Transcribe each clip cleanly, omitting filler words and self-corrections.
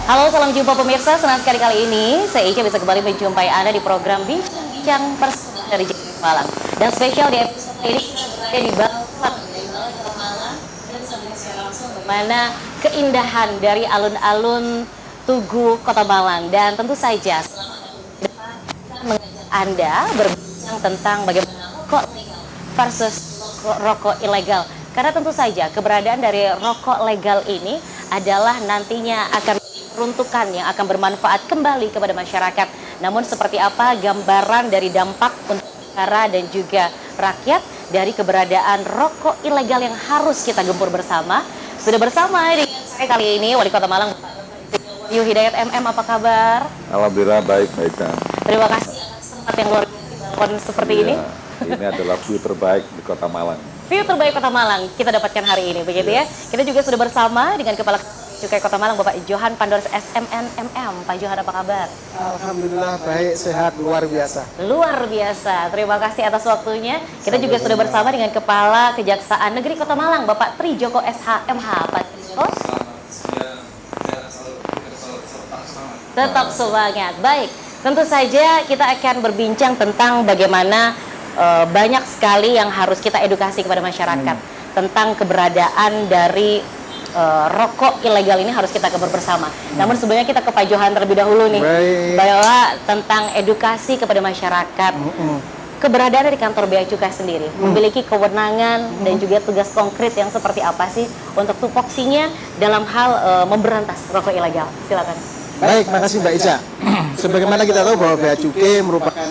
Halo, salam jumpa pemirsa. Senang sekali kali ini saya Ica bisa kembali menjumpai Anda di program Bincang Persen dari Jakarta Malang. Dan spesial di episode ini kita di Bapak mana keindahan dari alun-alun Tugu Kota Malang. Dan tentu saja mengajak Anda berbincang tentang bagaimana rokok versus rokok ilegal. Karena tentu saja keberadaan dari rokok legal ini adalah nantinya akan peruntukan yang akan bermanfaat kembali kepada masyarakat. Namun seperti apa gambaran dari dampak untuk negara dan juga rakyat dari keberadaan rokok ilegal yang harus kita gempur bersama? Sudah bersama dengan saya kali ini Wali Kota Malang, Bapak Hidayat MM. Apa kabar? Alhamdulillah baik, baik kan. Terima kasih atas tempat yang luar biasa seperti ini. Ini adalah view terbaik di Kota Malang. View terbaik Kota Malang kita dapatkan hari ini, begitu ya. Kita juga sudah bersama dengan Kepala Cukai Kota Malang, Bapak Johan Pandores SMN MM. Pak Johan, apa kabar? Alhamdulillah baik, sehat, luar biasa. Luar biasa. Terima kasih atas waktunya. Kita juga sudah bersama dengan Kepala Kejaksaan Negeri Kota Malang, Bapak Tri Joko SHMH. Pak Joko, tetap semangat. Baik, tentu saja kita akan berbincang tentang bagaimana banyak sekali yang harus kita edukasi kepada masyarakat tentang keberadaan dari rokok ilegal ini harus kita keber bersama. Namun sebelumnya kita ke Pak Johan terlebih dahulu nih. Baik. Bahwa tentang edukasi kepada masyarakat. Keberadaan dari kantor Bea Cukai sendiri memiliki kewenangan dan juga tugas konkret yang seperti apa sih untuk tupoksinya dalam hal memberantas rokok ilegal? Silakan. Baik, makasih Mbak Ica. Sebagaimana kita tahu bahwa Bea Cukai merupakan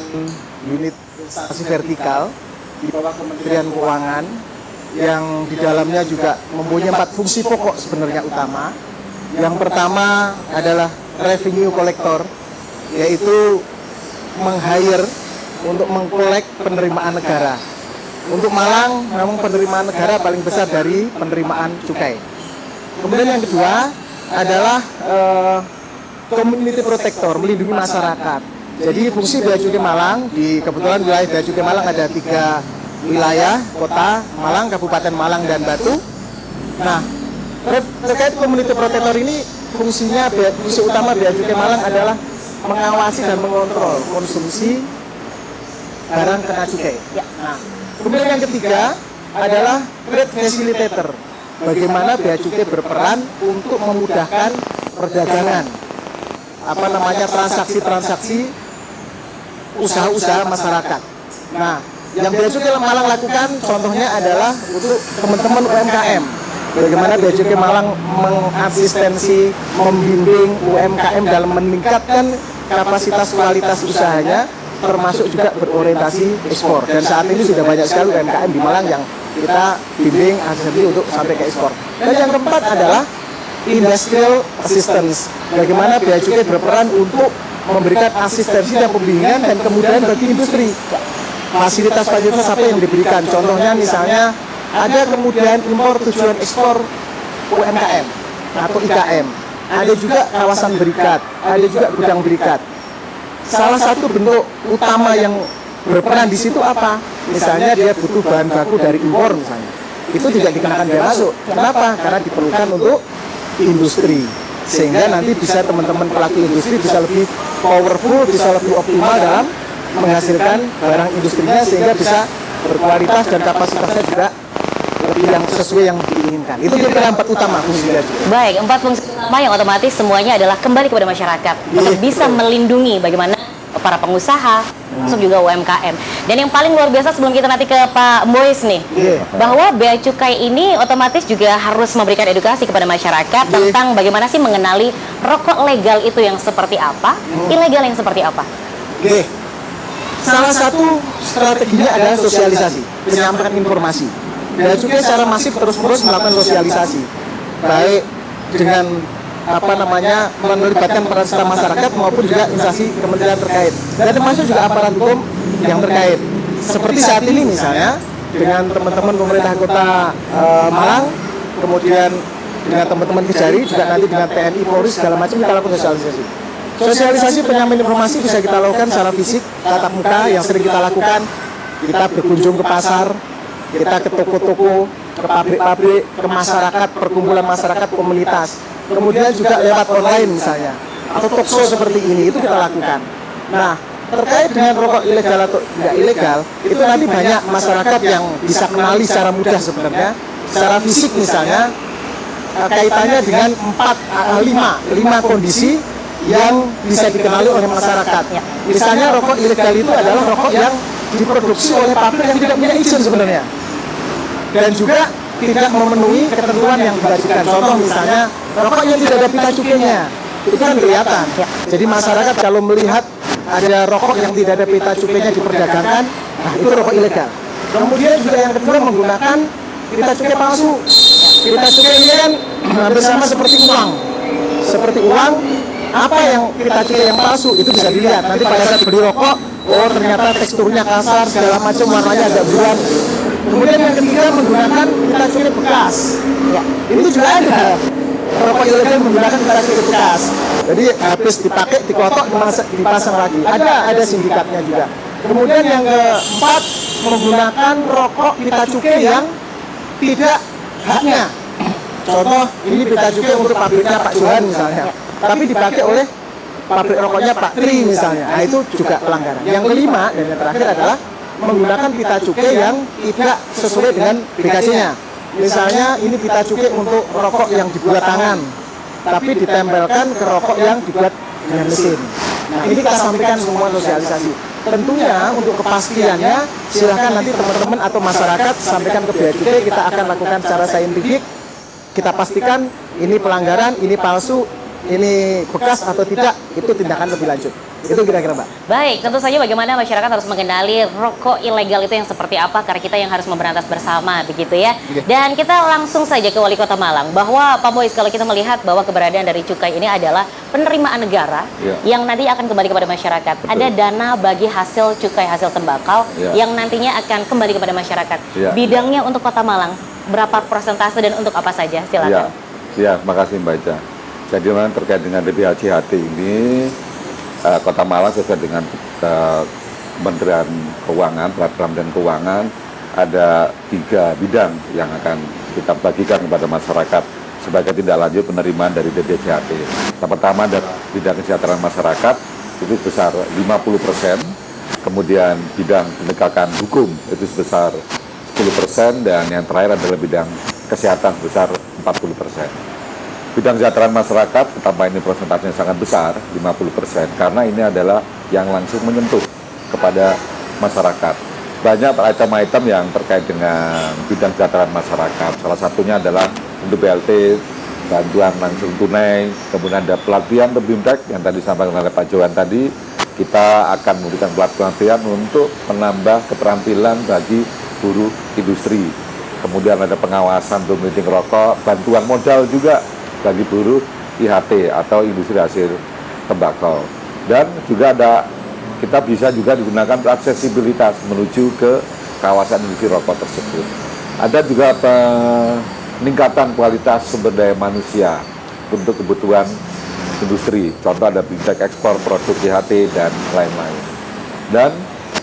unit instansi vertikal di bawah Kementerian Keuangan yang di dalamnya juga mempunyai 4 fungsi pokok sebenarnya utama. Yang pertama adalah revenue collector, yaitu meng-hire untuk mengkolek penerimaan negara. Untuk Malang, memang penerimaan negara paling besar dari penerimaan cukai. Kemudian yang kedua adalah community protector, melindungi masyarakat. Jadi fungsi Bea Cukai Malang, di kebetulan wilayah Bea Cukai Malang ada 3 wilayah, kota Malang, Kabupaten Malang, dan Batu. Nah, terkait community protector ini fungsinya, fungsi utama Bea Cukai Malang adalah mengawasi dan mengontrol konsumsi barang kena cukai. Nah, kemudian yang ketiga adalah trade facilitator. Bagaimana Bea Cukai berperan untuk memudahkan perdagangan, transaksi-transaksi usaha-usaha masyarakat. Nah, yang Bea Cukai Malang lakukan contohnya adalah untuk teman-teman UMKM. Bagaimana Bea Cukai Malang mengasistensi, membimbing UMKM dalam meningkatkan kapasitas kualitas usahanya, termasuk juga berorientasi ekspor. Dan saat ini sudah banyak sekali UMKM di Malang yang kita bimbing asistensi untuk sampai ke ekspor. Dan yang keempat adalah industrial assistance. Bagaimana Bea Cukai berperan untuk memberikan asistensi dan pembimbingan dan kemudian bagi industri. Fasilitas-fasilitas apa yang diberikan? Contohnya misalnya ada kemudian impor tujuan ekspor UMKM atau IKM. Ada juga kawasan berikat, ada juga gudang berikat. Salah satu bentuk utama yang berperan di situ apa? Misalnya dia butuh bahan baku dari impor misalnya. Itu tidak dikenakan bea masuk. Kenapa? Karena diperlukan untuk industri. Sehingga nanti bisa teman-teman pelaku industri bisa lebih powerful, bisa lebih optimal dalam menghasilkan barang industrinya sehingga bisa berkualitas dan kapasitasnya juga lebih yang sesuai yang diinginkan. Itu kira-kira 4 utama fungsi Bea Cukai. Baik, 4 fungsi utama yang otomatis semuanya adalah kembali kepada masyarakat untuk bisa melindungi bagaimana para pengusaha, termasuk juga UMKM. Dan yang paling luar biasa sebelum kita nanti ke Pak Boys nih, bahwa Bea Cukai ini otomatis juga harus memberikan edukasi kepada masyarakat tentang bagaimana sih mengenali rokok legal itu yang seperti apa, ilegal yang seperti apa. Salah satu strateginya adalah sosialisasi, menyampaikan informasi. Bea Cukai secara masif terus-menerus melakukan sosialisasi, baik dengan melibatkan peran serta masyarakat maupun juga instansi kementerian terkait, dan termasuk juga aparat hukum yang terkait. Seperti saat ini misalnya dengan teman-teman pemerintah Kota Malang, kemudian dengan teman-teman Kejari, juga nanti dengan TNI, Polri, segala macam kita lakukan sosialisasi. Sosialisasi penyampaian informasi bisa kita lakukan secara fisik, tatap muka yang sering kita lakukan. Kita berkunjung ke pasar, kita ke toko-toko, ke pabrik-pabrik, ke masyarakat, perkumpulan masyarakat, komunitas. kemudian juga lewat online misalnya, atau talkshow seperti ini, itu kita lakukan. Nah, terkait dengan rokok ilegal atau tidak ilegal, itu nanti banyak masyarakat yang bisa kenali secara mudah sebenarnya, secara fisik misalnya, kaitannya dengan 5 kondisi yang bisa dikenali oleh masyarakat. Misalnya rokok ilegal itu adalah rokok yang diproduksi oleh pabrik yang tidak punya izin sebenarnya, dan juga tidak memenuhi ketentuan yang diwajibkan. Contoh misalnya rokok yang tidak ada pita cukainya, itu kan kelihatan. Jadi masyarakat kalau melihat ada rokok yang tidak ada pita cukainya diperdagangkan, nah itu rokok ilegal. Kemudian juga yang kedua menggunakan pita cukai palsu. Pita cukai ini kan hampir sama seperti uang. Seperti uang, apa yang pita cukai yang palsu itu bisa dilihat. Nanti pada saat beli rokok, oh ternyata teksturnya kasar, segala macam, warnanya agak buram. Kemudian yang ketiga menggunakan pita cukai bekas. Ini juga ada rokok ilegal menggunakan pita cukai bekas. Jadi habis dipakai, dikotok, dipasang lagi. Ada sindikatnya juga. Kemudian yang keempat menggunakan rokok pita cukai yang tidak haknya. Contoh, ini pita cukai untuk pabriknya Pak Johan misalnya, tapi dipakai oleh pabrik rokoknya Pak Tri misalnya. Nah itu juga pelanggaran. Yang kelima dan yang terakhir adalah menggunakan pita cukai yang tidak sesuai dengan BKC-nya. Misalnya ini pita cukai untuk rokok yang dibuat tangan, tapi ditempelkan ke rokok yang dibuat dengan mesin. Nah ini kita sampaikan semua sosialisasi. Tentunya untuk kepastiannya silahkan nanti teman-teman atau masyarakat sampaikan ke Bea Cukai, kita akan lakukan secara saintifik. Kita pastikan ini pelanggaran, ini palsu, ini bekas atau tidak, itu tindakan lebih lanjut. Itu kira-kira Mbak. Baik, tentu saja bagaimana masyarakat harus mengenali rokok ilegal itu yang seperti apa, karena kita yang harus memberantas bersama, begitu ya. Dan kita langsung saja ke Wali Kota Malang, bahwa Pak Boys, kalau kita melihat bahwa keberadaan dari cukai ini adalah penerimaan negara yang nanti akan kembali kepada masyarakat. Betul. Ada dana bagi hasil cukai hasil tembakau yang nantinya akan kembali kepada masyarakat. Bidangnya untuk Kota Malang, berapa persentase dan untuk apa saja? Silakan. Ya, makasih Mbak Ica. Jadi memang terkait dengan DBHCHT ini, Kota Malang sesuai dengan Kementerian Keuangan, Peraturan dan Keuangan, ada 3 bidang yang akan kita bagikan kepada masyarakat sebagai tindak lanjut penerimaan dari DBHCHT. Yang pertama adalah bidang kesejahteraan masyarakat, itu sebesar 50%, kemudian bidang penegakan hukum itu sebesar 10%, dan yang terakhir adalah bidang kesehatan sebesar 40%. Bidang kesejahteraan masyarakat, pertama ini persentasenya sangat besar, 50%, karena ini adalah yang langsung menyentuh kepada masyarakat. Banyak item-item yang terkait dengan bidang kesejahteraan masyarakat. Salah satunya adalah untuk BLT, bantuan langsung tunai, kemudian ada pelatihan berbimtek yang tadi disampaikan oleh Pak Johan tadi. Kita akan memberikan pelatihan untuk menambah keterampilan bagi buruh industri. Kemudian ada pengawasan untuk meeting rokok, bantuan modal juga bagi buruh IHT atau industri hasil tembakau. Dan juga kita bisa juga digunakan aksesibilitas menuju ke kawasan industri rokok tersebut. Ada juga peningkatan kualitas sumber daya manusia untuk kebutuhan industri. Contoh ada bidang ekspor produk IHT dan lain-lain. Dan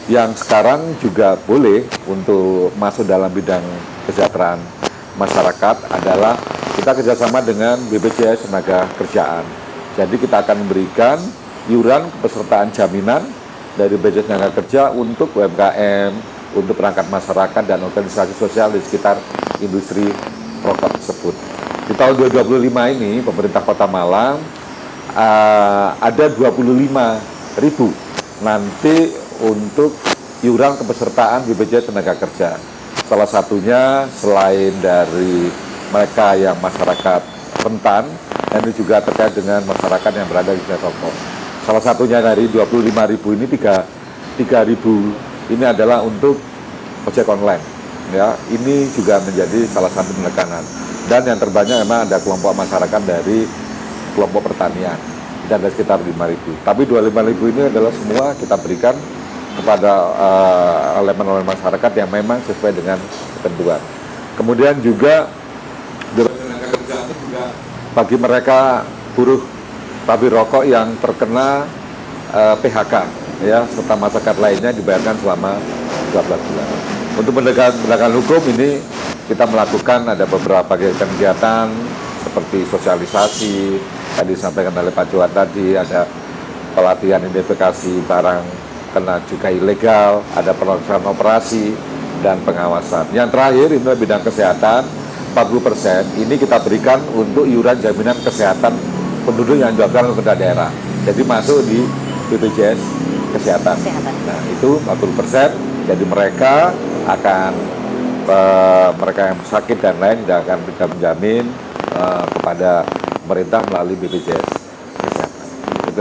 yang sekarang juga boleh untuk masuk dalam bidang kesejahteraan masyarakat adalah kita kerjasama dengan BPJS Tenaga Kerjaan. Jadi kita akan memberikan iuran kepesertaan jaminan dari BPJS Tenaga Kerja untuk UMKM, untuk perangkat masyarakat dan organisasi sosial di sekitar industri rokok tersebut. Di tahun 2025 ini pemerintah Kota Malang ada 25.000 nanti untuk iuran kepesertaan BPJS Tenaga Kerja. Salah satunya selain dari mereka yang masyarakat rentan, dan ini juga terkait dengan masyarakat yang berada di daerah rokok. Salah satunya dari 25.000 ini 3.000 ini adalah untuk ojek online. Ya, ini juga menjadi salah satu penekanan. Dan yang terbanyak memang ada kelompok masyarakat dari kelompok pertanian, dan ada sekitar 5.000. Tapi 25.000 ini adalah semua kita berikan kepada elemen-elemen masyarakat yang memang sesuai dengan ketentuan. Kemudian juga tenaga kerja itu juga bagi mereka buruh pabrik rokok yang terkena PHK, ya, serta masyarakat lainnya dibayarkan selama 12 bulan. Untuk penegakan hukum ini kita melakukan ada beberapa kegiatan seperti sosialisasi, tadi disampaikan oleh Pak Johan tadi, ada pelatihan identifikasi barang kena cukai ilegal, ada pelaksanaan operasi, dan pengawasan. Yang terakhir ini bidang kesehatan, 40% ini kita berikan untuk iuran jaminan kesehatan penduduk yang dilakukan oleh daerah. Jadi masuk di BPJS Kesehatan. Nah itu 40%, jadi mereka akan mereka yang sakit dan lain tidak akan kita menjamin kepada pemerintah melalui BPJS Kesehatan. Itu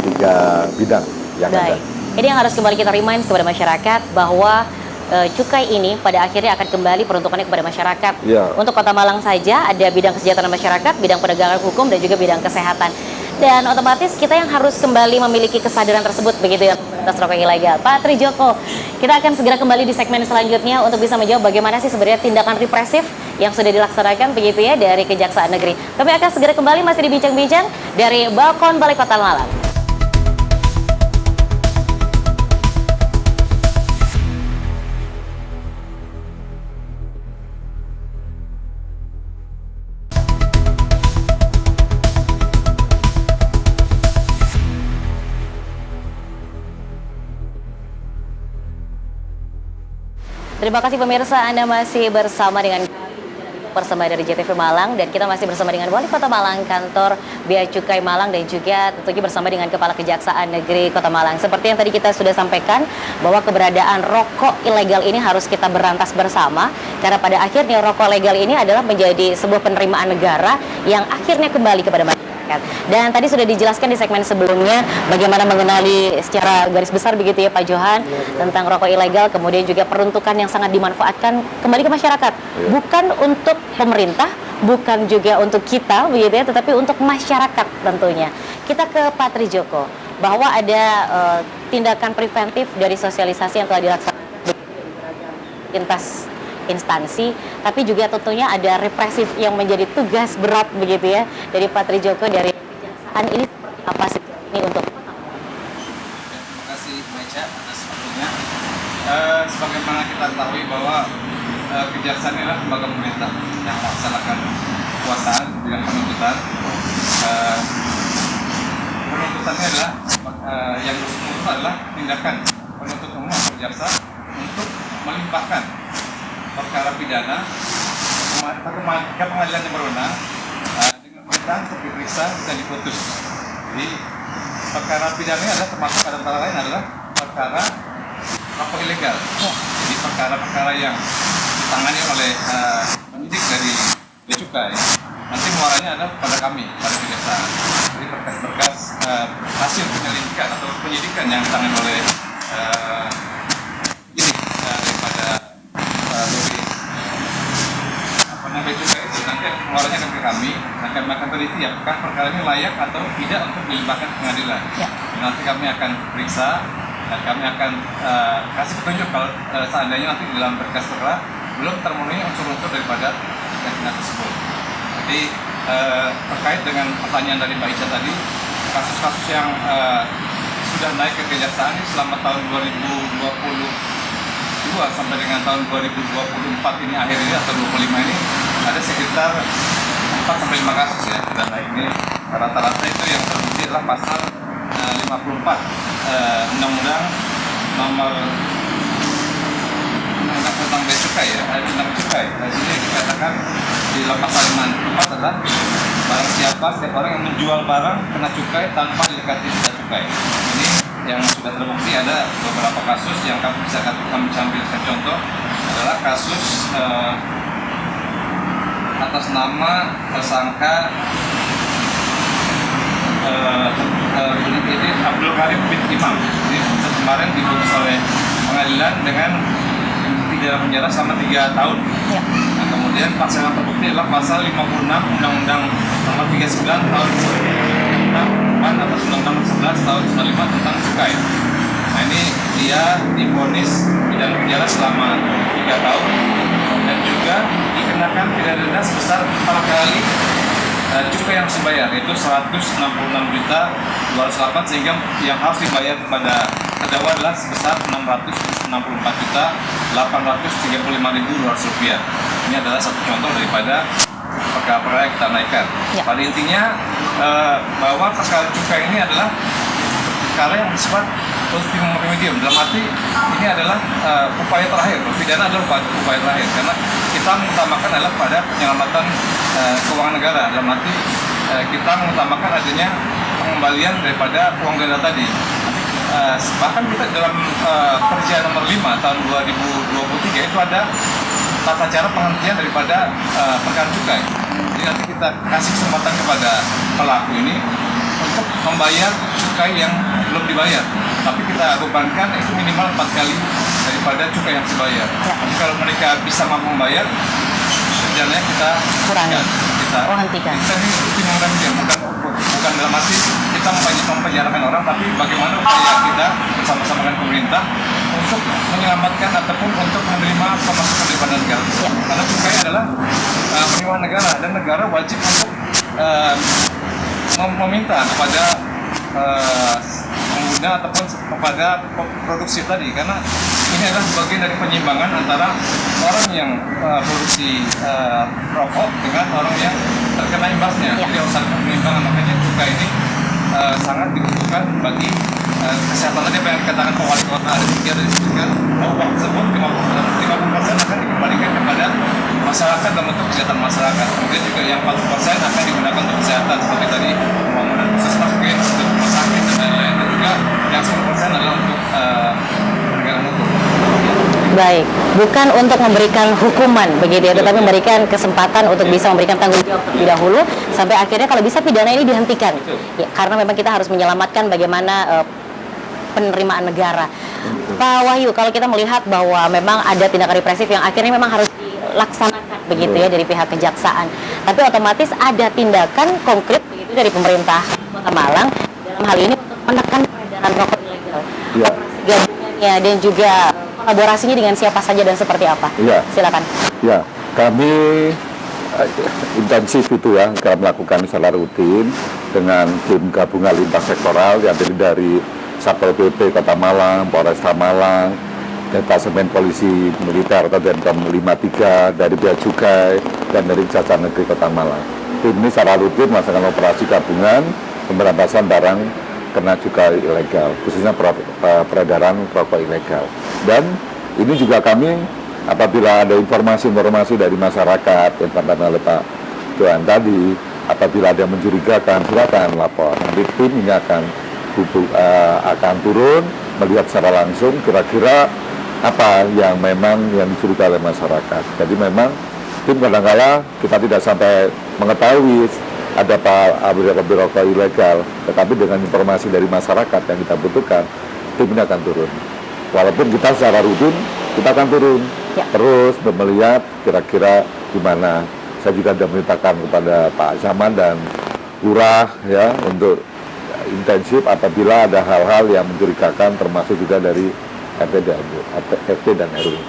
tiga bidang yang ada. Ini yang harus kembali kita remind kepada masyarakat bahwa cukai ini pada akhirnya akan kembali peruntukannya kepada masyarakat. Ya. Untuk Kota Malang saja ada bidang kesejahteraan masyarakat, bidang penegakan hukum, dan juga bidang kesehatan. Dan otomatis kita yang harus kembali memiliki kesadaran tersebut begitu ya atas rokok ilegal. Pak Trijoko, kita akan segera kembali di segmen selanjutnya untuk bisa menjawab bagaimana sih sebenarnya tindakan represif yang sudah dilaksanakan begitu ya dari Kejaksaan Negeri. Kami akan segera kembali masih dibincang-bincang dari Balkon Balai Kota Malang. Terima kasih pemirsa, Anda masih bersama dengan dari JTV Malang, dan kita masih bersama dengan Wali Kota Malang, Kantor Bea Cukai Malang, dan juga tentunya bersama dengan Kepala Kejaksaan Negeri Kota Malang. Seperti yang tadi kita sudah sampaikan bahwa keberadaan rokok ilegal ini harus kita berantas bersama, karena pada akhirnya rokok legal ini adalah menjadi sebuah penerimaan negara yang akhirnya kembali kepada masyarakat. Dan tadi sudah dijelaskan di segmen sebelumnya bagaimana mengenali secara garis besar begitu ya Pak Johan tentang rokok ilegal, kemudian juga peruntukan yang sangat dimanfaatkan kembali ke masyarakat, bukan untuk pemerintah, bukan juga untuk kita begitu ya, tetapi untuk masyarakat tentunya. Kita ke Pak Trijoko, bahwa ada tindakan preventif dari sosialisasi yang telah dilaksanakan lintas instansi, tapi juga tentunya ada represif yang menjadi tugas berat begitu ya dari Pak Trijoko dari Kejaksaan. Ini seperti apa sih ini untuk? Terima kasih Meja atas waktunya. Sebagaimana kita ketahui bahwa Kejaksaan adalah lembaga pemerintah yang melaksanakan kekuasaan di bidang penuntutan. Penuntutannya adalah yang bersumber adalah tindakan penuntut umum atau jaksa untuk melimpahkan perkara pidana ke pengadilan yang berwenang dengan perintah untuk diperiksa dan diputus. Jadi perkara pidana adalah termasuk antara lain adalah perkara rokok ilegal. Jadi perkara-perkara yang ditangani oleh penyidik dari Bea Cukai nanti muaranya ada pada kami, pada kejaksaan. Jadi berkas-berkas hasil penyelidikan atau penyidikan yang ditangani oleh Bea Cukai itu nanti pengeluarannya akan ke kami, kami akan teliti apakah perkara ini layak atau tidak untuk dilimpahkan ke pengadilan. Nanti kami akan periksa dan kami akan kasih petunjuk kalau seandainya nanti di dalam berkas perkara belum termenuhi unsur-unsur daripada tindakan tersebut. Jadi terkait dengan pertanyaan dari Mbak Ica tadi, kasus-kasus yang sudah naik ke kejaksaan ini selama tahun 2022 sampai dengan tahun 2024 ini akhir ini atau 25 ini ada sekitar 4 sampai 5 kasus ya sudah naik ini. Rata-rata itu yang terbukti adalah pasal 54 Undang-Undang nomor tentang Bea Cukai ya, tentang cukai. Di sini dikatakan di dalam pasal 64 adalah barang siapa setiap orang yang menjual barang kena cukai tanpa didekati sudah cukai. Ini yang sudah terbukti ada beberapa kasus yang kami bisa kami ambilkan contoh adalah kasus atas nama tersangka ini Abdul Karim bin Imam. Ini kemarin diputus oleh pengadilan dengan pidana penjara selama 3 tahun. Nah, kemudian pasal yang terbukti adalah pasal 56 Undang-Undang nomor 39 tahun 2006 atas Undang-Undang 11 tahun 95 tentang cukai. Nah ini dia divonis pidana penjara selama 3 tahun dan juga dikenakan pidana denda sebesar 4 kali cukai yang harus dibayar, yaitu 166 juta 208, sehingga yang harus dibayar kepada terdakwa adalah sebesar 664 juta 835.200 rupiah. Ini adalah satu contoh daripada perkara perkara yang kita naikkan. Ya. Pada intinya bahwa perkara cukai ini adalah perkara yang bersifat ultimum remedium, dalam arti ini adalah upaya terakhir, pidana adalah upaya terakhir, karena kita mengutamakan adalah pada penyelamatan keuangan negara, dalam arti kita mengutamakan adanya pengembalian daripada uang ganda tadi. Bahkan kita dalam perjanjian nomor 5 tahun 2023 itu ada tata cara penghentian daripada perkara cukai. Jadi nanti kita kasih kesempatan kepada pelaku ini untuk membayar cukai yang belum dibayar, tapi kita bebankan itu minimal 4 kali daripada cukai yang dibayar. Tapi kalau mereka bisa mampu membayar, kerjanya kita Kurangi. kita hentikan. Kita ini ultimum remedium, bukan dalam arti kita mempenjarakan orang, tapi bagaimana upaya kita bersama-sama dengan pemerintah untuk menyelamatkan ataupun untuk menerima pemasukan daripada negara. Karena cukai adalah penerimaan negara, dan negara wajib untuk meminta kepada pengguna ataupun kepada produksi tadi, karena ini adalah bagian dari penyimbangan antara orang yang produksi rokok dengan orang yang terkena imbasnya. Jadi harus ada penyimbangan, makanya cukai ini sangat dibutuhkan bagi kesehatan. Tadi apa yang dikatakan Pak Wali Kota, ada 3 disebutkan bahwa uang tersebut 50% akan dikembalikan kepada masyarakat dalam bentuk kesehatan masyarakat. Kemudian juga yang 40% akan digunakan untuk kesehatan, seperti tadi pembangunan puskesmas, mungkin untuk rumah sakit dan lain-lain. Dan juga yang 10% adalah untuk penegakan hukum. Baik, bukan untuk memberikan hukuman begitu ya, tetapi memberikan kesempatan untuk bisa memberikan tanggung jawab terlebih dahulu sampai akhirnya kalau bisa pidana ini dihentikan. Ya, karena memang kita harus menyelamatkan bagaimana penerimaan negara. Pak Wahyu, kalau kita melihat bahwa memang ada tindakan represif yang akhirnya memang harus dilaksanakan begitu ya dari pihak kejaksaan, tapi otomatis ada tindakan konkret begitu dari pemerintah Kota Malang dalam hal ini untuk menekan peredaran rokok ilegal. Ya. Operasi gabungannya dan juga kolaborasinya dengan siapa saja dan seperti apa? Ya. Silakan. Ya, kami intensif itu ya, kita melakukan secara rutin dengan tim gabungan lintas sektoral yang terdiri dari Satpol PP Kota Malang, Polresta Malang, Detasemen Polisi Militer atau Denpom 53, dari Bea Cukai, dan dari Kejaksaan Negeri Kota Malang. Tim ini secara rutin melaksanakan operasi gabungan pemberantasan barang kena cukai ilegal, khususnya peredaran rokok ilegal. Dan ini juga kami apabila ada informasi-informasi dari masyarakat yang disampaikan oleh Pak Tuan tadi, apabila ada mencurigakan silakan lapor. Nanti tim ini akan turun melihat secara langsung kira-kira apa yang memang yang dicurigai oleh masyarakat. Jadi memang tim kadang-kala kita tidak sampai mengetahui ada pabrik rokok ilegal, tetapi dengan informasi dari masyarakat yang kita butuhkan, tim ini akan turun. Walaupun kita secara rutin, kita akan turun terus melihat kira-kira gimana. Saya juga sudah memerintahkan kepada Pak Camat dan Lurah ya untuk intensif apabila ada hal-hal yang mencurigakan, termasuk juga dari RT dan RW.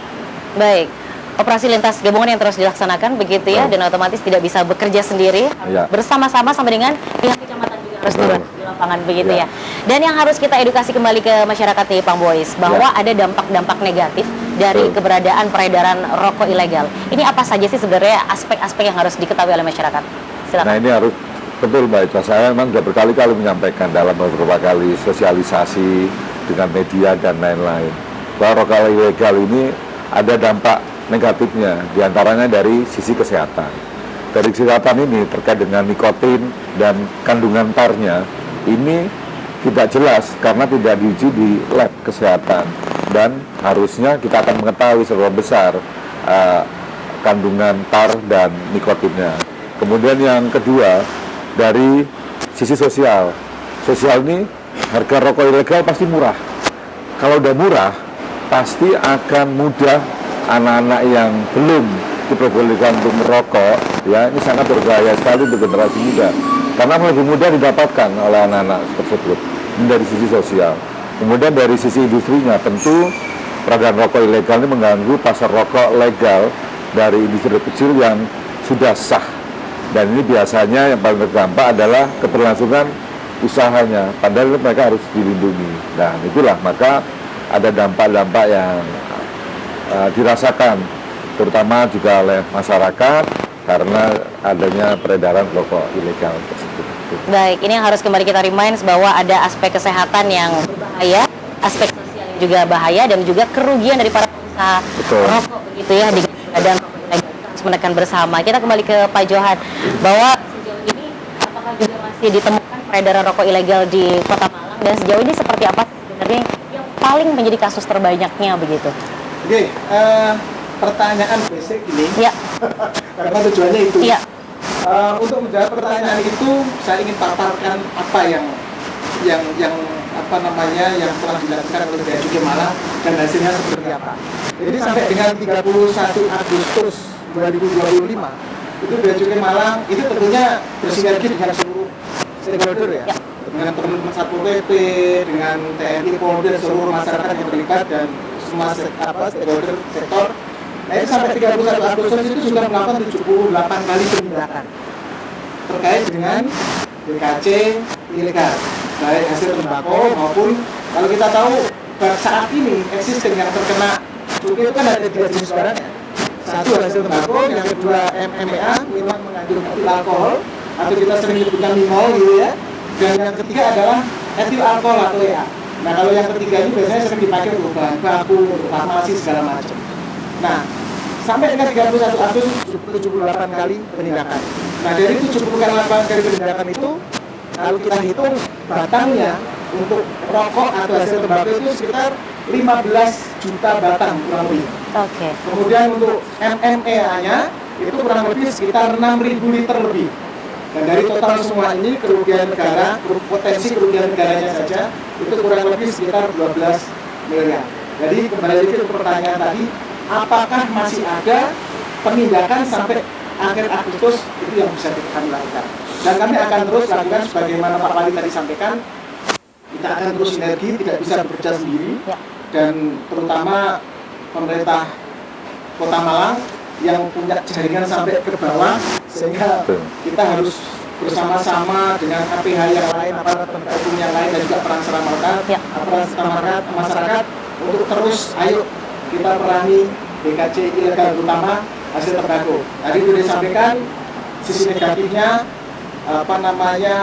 Baik. Operasi lintas gabungan yang terus dilaksanakan begitu ya, dan otomatis tidak bisa bekerja sendiri, bersama-sama sampai dengan pihak kecamatan juga harus turun di lapangan begitu ya. Dan yang harus kita edukasi kembali ke masyarakat nih Pak Boys, bahwa ada dampak-dampak negatif dari keberadaan peredaran rokok ilegal. Ini apa saja sih sebenarnya aspek-aspek yang harus diketahui oleh masyarakat? Silakan. Nah ini harus betul Mbak Ita, saya memang sudah berkali-kali menyampaikan dalam beberapa kali sosialisasi dengan media dan lain-lain, bahwa rokok ilegal ini ada dampak negatifnya, diantaranya dari sisi kesehatan. Dari kesehatan ini terkait dengan nikotin dan kandungan tarnya, ini tidak jelas karena tidak diuji di lab kesehatan, dan harusnya kita akan mengetahui seberapa besar kandungan tar dan nikotinnya. Kemudian yang kedua, dari sisi sosial. Sosial ini harga rokok ilegal pasti murah. Kalau udah murah, pasti akan mudah anak-anak yang belum diperbolehkan untuk merokok, ya ini sangat berbahaya sekali untuk generasi muda, karena lebih mudah didapatkan oleh anak-anak tersebut. Ini dari sisi sosial. Kemudian dari sisi industrinya, tentu peredaran rokok ilegal ini mengganggu pasar rokok legal dari industri kecil yang sudah sah, dan ini biasanya yang paling terdampak adalah keberlangsungan usahanya, padahal mereka harus dilindungi. Nah itulah, maka ada dampak-dampak yang dirasakan terutama juga oleh masyarakat karena adanya peredaran rokok ilegal tersebut. Baik, ini yang harus kembali kita remind bahwa ada aspek kesehatan yang berbahaya, aspek sosial yang juga bahaya, dan juga kerugian dari para pengusaha rokok begitu ya dengan keberadaan rokok ilegal. Kita harus menekan bersama. Kita kembali ke Pak Johan, bahwa sejauh ini apakah juga masih ditemukan peredaran rokok ilegal di Kota Malang, dan sejauh ini seperti apa sebenarnya yang paling menjadi kasus terbanyaknya begitu? Oke, pertanyaan basic ini, Ya. karena tujuannya itu. Iya. Untuk menjawab pertanyaan itu, saya ingin paparkan apa yang apa namanya yang telah dilakukan oleh Bea Cukai Malang dan hasilnya seperti apa. Jadi sampai dengan 31 Agustus 2025 itu Bea Cukai Malang itu tentunya bersinergi dengan seluruh stakeholder ya. Dengan teman-teman Satpol PP, dengan TNI, Polri, dan seluruh masyarakat yang terlibat dan semua stakeholder sektor. Nah, itu sampai 31 Agustus itu sudah melakukan 78 kali penindakan terkait dengan BKC ilegal, baik hasil tembakau maupun kalau kita tahu saat ini existing yang terkena cukai itu kan ada 3 jenis barangnya. Satu hasil tembakau, yang kedua MMA, minuman mengandung etil alkohol atau kita sering menyebutkan mimol gitu ya. Dan yang ketiga adalah etil alkohol atau EA. Nah, kalau yang ketiga ini biasanya sering dipakai untuk bahan baku, untuk farmasi segala macam. Nah, sampai dengan 31 Agustus 78 kali penindakan. Nah, dari 78 kali penindakan itu, kalau kita hitung batangnya untuk rokok atau hasil tembakau itu sekitar 15 juta batang kurang lebih. Oke. Kemudian untuk MMA-nya itu kurang lebih sekitar 6.000 liter lebih. Dan dari total semua ini kerugian negara, potensi kerugian negaranya saja itu kurang lebih sekitar 12 miliar. Jadi kembali lagi ke pertanyaan tadi, apakah masih ada penindakan sampai akhir Agustus, itu yang bisa kami lakukan. Dan kami akan terus lakukan sebagaimana Pak Wali tadi sampaikan, kita akan terus sinergi, tidak bisa bekerja sendiri. Ya. Dan terutama pemerintah Kota Malang yang punya jaringan sampai ke bawah, sehingga kita harus bersama-sama dengan APH yang lain, aparat penegak hukum yang lain, dan juga peran serta aparat masyarakat untuk terus ayo kita perangi BKC ilegal, terutama hasil tembakau. Tadi sudah disampaikan sisi negatifnya, apa namanya,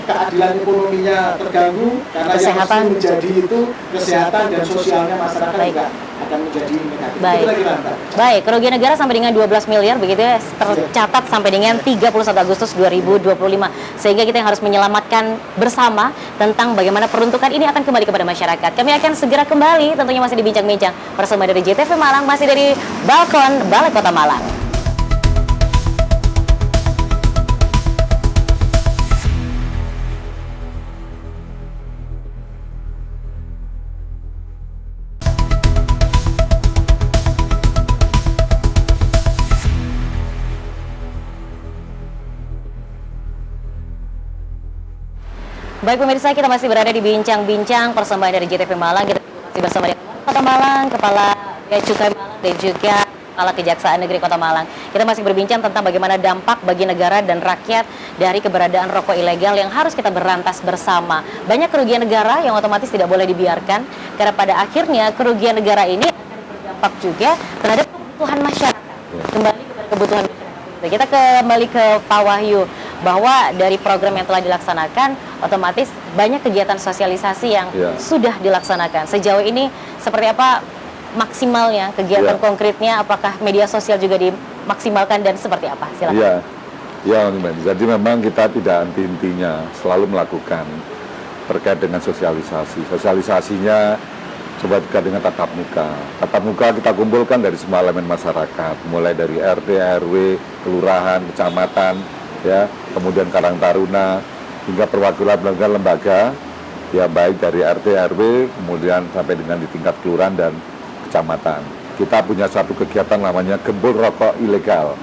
keadilan ekonominya terganggu karena Kesehatan. yang menjadi itu kesehatan dan sosialnya masyarakat juga akan menjadi negatif. Baik. Itulah kira Baik, kerugian negara sampai dengan 12 miliar begitu ya, tercatat sampai dengan 31 Agustus 2025. Sehingga kita yang harus menyelamatkan bersama tentang bagaimana peruntukan ini akan kembali kepada masyarakat. Kami akan segera kembali, tentunya masih dibincang-bincang bersama dari JTV Malang, masih dari Balkon Balai Kota Malang. Baik pemirsa, kita masih berada di bincang-bincang persembahan dari JTV Malang. Kita masih bersama dengan Kota Malang, Kepala Bea Cukai Malang, dan juga Kepala Kejaksaan Negeri Kota Malang. Kita masih berbincang tentang bagaimana dampak bagi negara dan rakyat dari keberadaan rokok ilegal yang harus kita berantas bersama. Banyak kerugian negara yang otomatis tidak boleh dibiarkan, karena pada akhirnya kerugian negara ini akan berdampak juga terhadap kebutuhan masyarakat. Kembali kepada kebutuhan masyarakat. Kita kembali ke Pak Wahyu, bahwa dari program yang telah dilaksanakan, otomatis banyak kegiatan sosialisasi yang sudah dilaksanakan. Sejauh ini seperti apa maksimalnya kegiatan konkretnya? Apakah media sosial juga dimaksimalkan dan seperti apa? Silakan. Ya, jadi memang kita tidak henti-hentinya, selalu melakukan terkait dengan sosialisasi. Sosialisasinya coba juga dengan tatap muka. Tatap muka kita kumpulkan dari semua elemen masyarakat, mulai dari RT, RW, kelurahan, kecamatan, ya, kemudian Karang Taruna, hingga perwakilan lembaga, ya baik dari RT, RW, kemudian sampai dengan di tingkat kelurahan dan kecamatan. Kita punya satu kegiatan namanya Gembul Rokok Ilegal.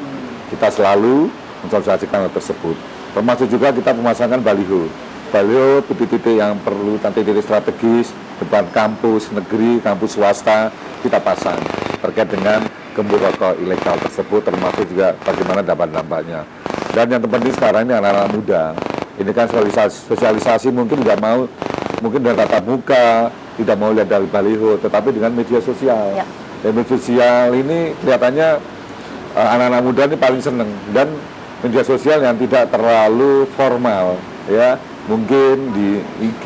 Kita selalu mensosialisasikan hal tersebut. Termasuk juga kita memasangkan baliho. Baliho titik-titik yang perlu, titik-titik strategis, depan kampus negeri, kampus swasta, kita pasang terkait dengan gembul rokok ilegal tersebut, termasuk juga bagaimana dampak-dampaknya. Dan yang terpenting sekarang ini anak-anak muda, ini kan sosialisasi mungkin tidak mau, mungkin dengan tatap muka, tidak mau lihat dari baliho, tetapi dengan media sosial. Dan media sosial ini kelihatannya anak-anak muda ini paling seneng, dan media sosial yang tidak terlalu formal ya, mungkin di IG,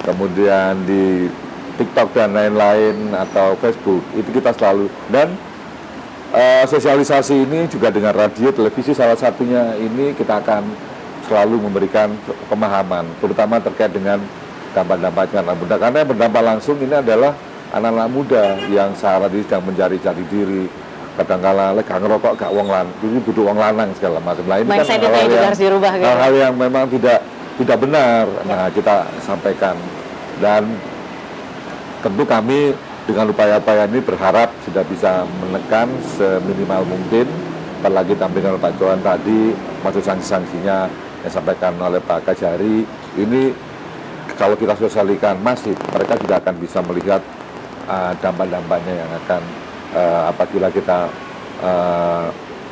kemudian di TikTok dan lain-lain, atau Facebook, itu kita selalu, dan sosialisasi ini juga dengan radio, televisi salah satunya, ini kita akan selalu memberikan pemahaman, terutama terkait dengan dampak-dampaknya anak muda, karena yang berdampak langsung ini adalah anak-anak muda yang saat ini sedang mencari-cari diri, kadang-kala gak ngerokok, gak wong lan, ini duduk wong lanang segala macam. Nah, ini kan mindset-nya juga harus dirubah gitu. hal-hal yang memang tidak benar. Nah, kita sampaikan, dan tentu kami dengan upaya-upaya ini berharap sudah bisa menekan seminimal mungkin. Apalagi tampilkan oleh Pak Johan tadi, maksud sanksi-sanksinya yang disampaikan oleh Pak Kajari, ini kalau kita sosialisasikan masif, mereka juga akan bisa melihat dampak-dampaknya yang akan apabila kita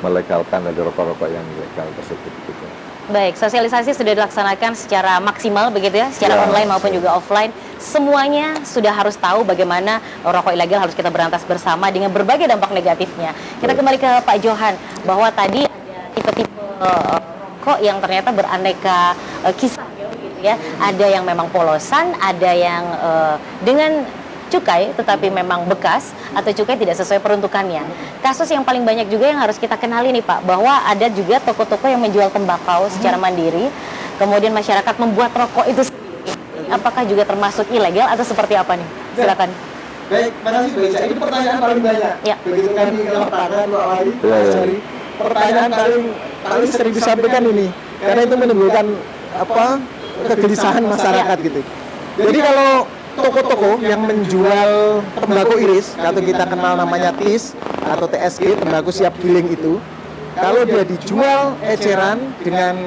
melegalkan dari rokok-rokok yang ilegal tersebut. Gitu. Baik, sosialisasi sudah dilaksanakan secara maksimal begitu ya, secara online maupun juga offline. Semuanya sudah harus tahu bagaimana rokok ilegal harus kita berantas bersama dengan berbagai dampak negatifnya. Kita kembali ke Pak Johan, bahwa tadi ada tipe-tipe rokok yang ternyata beraneka kisah gitu ya. Ada yang memang polosan, ada yang dengan cukai tetapi memang bekas, atau cukai tidak sesuai peruntukannya. Kasus yang paling banyak juga yang harus kita kenali nih Pak, bahwa ada juga toko-toko yang menjual tembakau secara mandiri, kemudian masyarakat membuat rokok itu sendiri. Apakah juga termasuk ilegal atau seperti apa nih? Silakan. Baik, makasih Bu Eca. Ini pertanyaan paling banyak. Ya. Begitu kami ke lapangan, Pak Wali, Pak Jari, pertanyaan paling sering disampaikan ini, karena itu menimbulkan kegelisahan masyarakat gitu. Jadi kalau toko-toko yang menjual tembakau iris, atau kita kenal namanya TIS atau TSG, tembakau siap giling itu, kalau dia dijual eceran dengan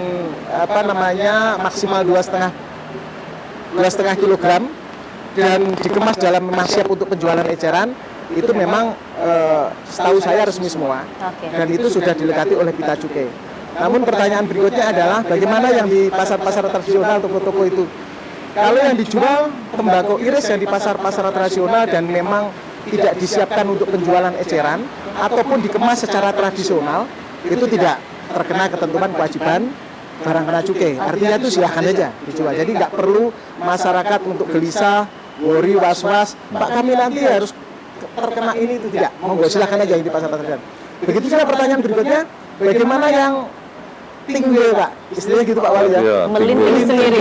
maksimal 2,5 kilogram dan dikemas dalam memang siap untuk penjualan eceran, itu memang setahu saya resmi semua. Dan itu sudah dilekati oleh pita cukai. Namun pertanyaan berikutnya adalah bagaimana yang di pasar-pasar tradisional, toko-toko itu? Kalau yang dijual tembakau iris yang di pasar-pasar tradisional dan memang tidak disiapkan untuk penjualan eceran ataupun dikemas secara tradisional, itu tidak terkena ketentuan kewajiban barang kena cukai. Artinya itu silahkan aja dijual. Jadi nggak perlu masyarakat untuk gelisah, worry, was-was, Pak kami nanti harus terkena ini, itu tidak. Monggo silahkan aja yang di pasar tradisional. Begitu juga pertanyaan berikutnya, bagaimana yang tinggal Pak, istilahnya gitu Pak Wali ya, Melinting sendiri.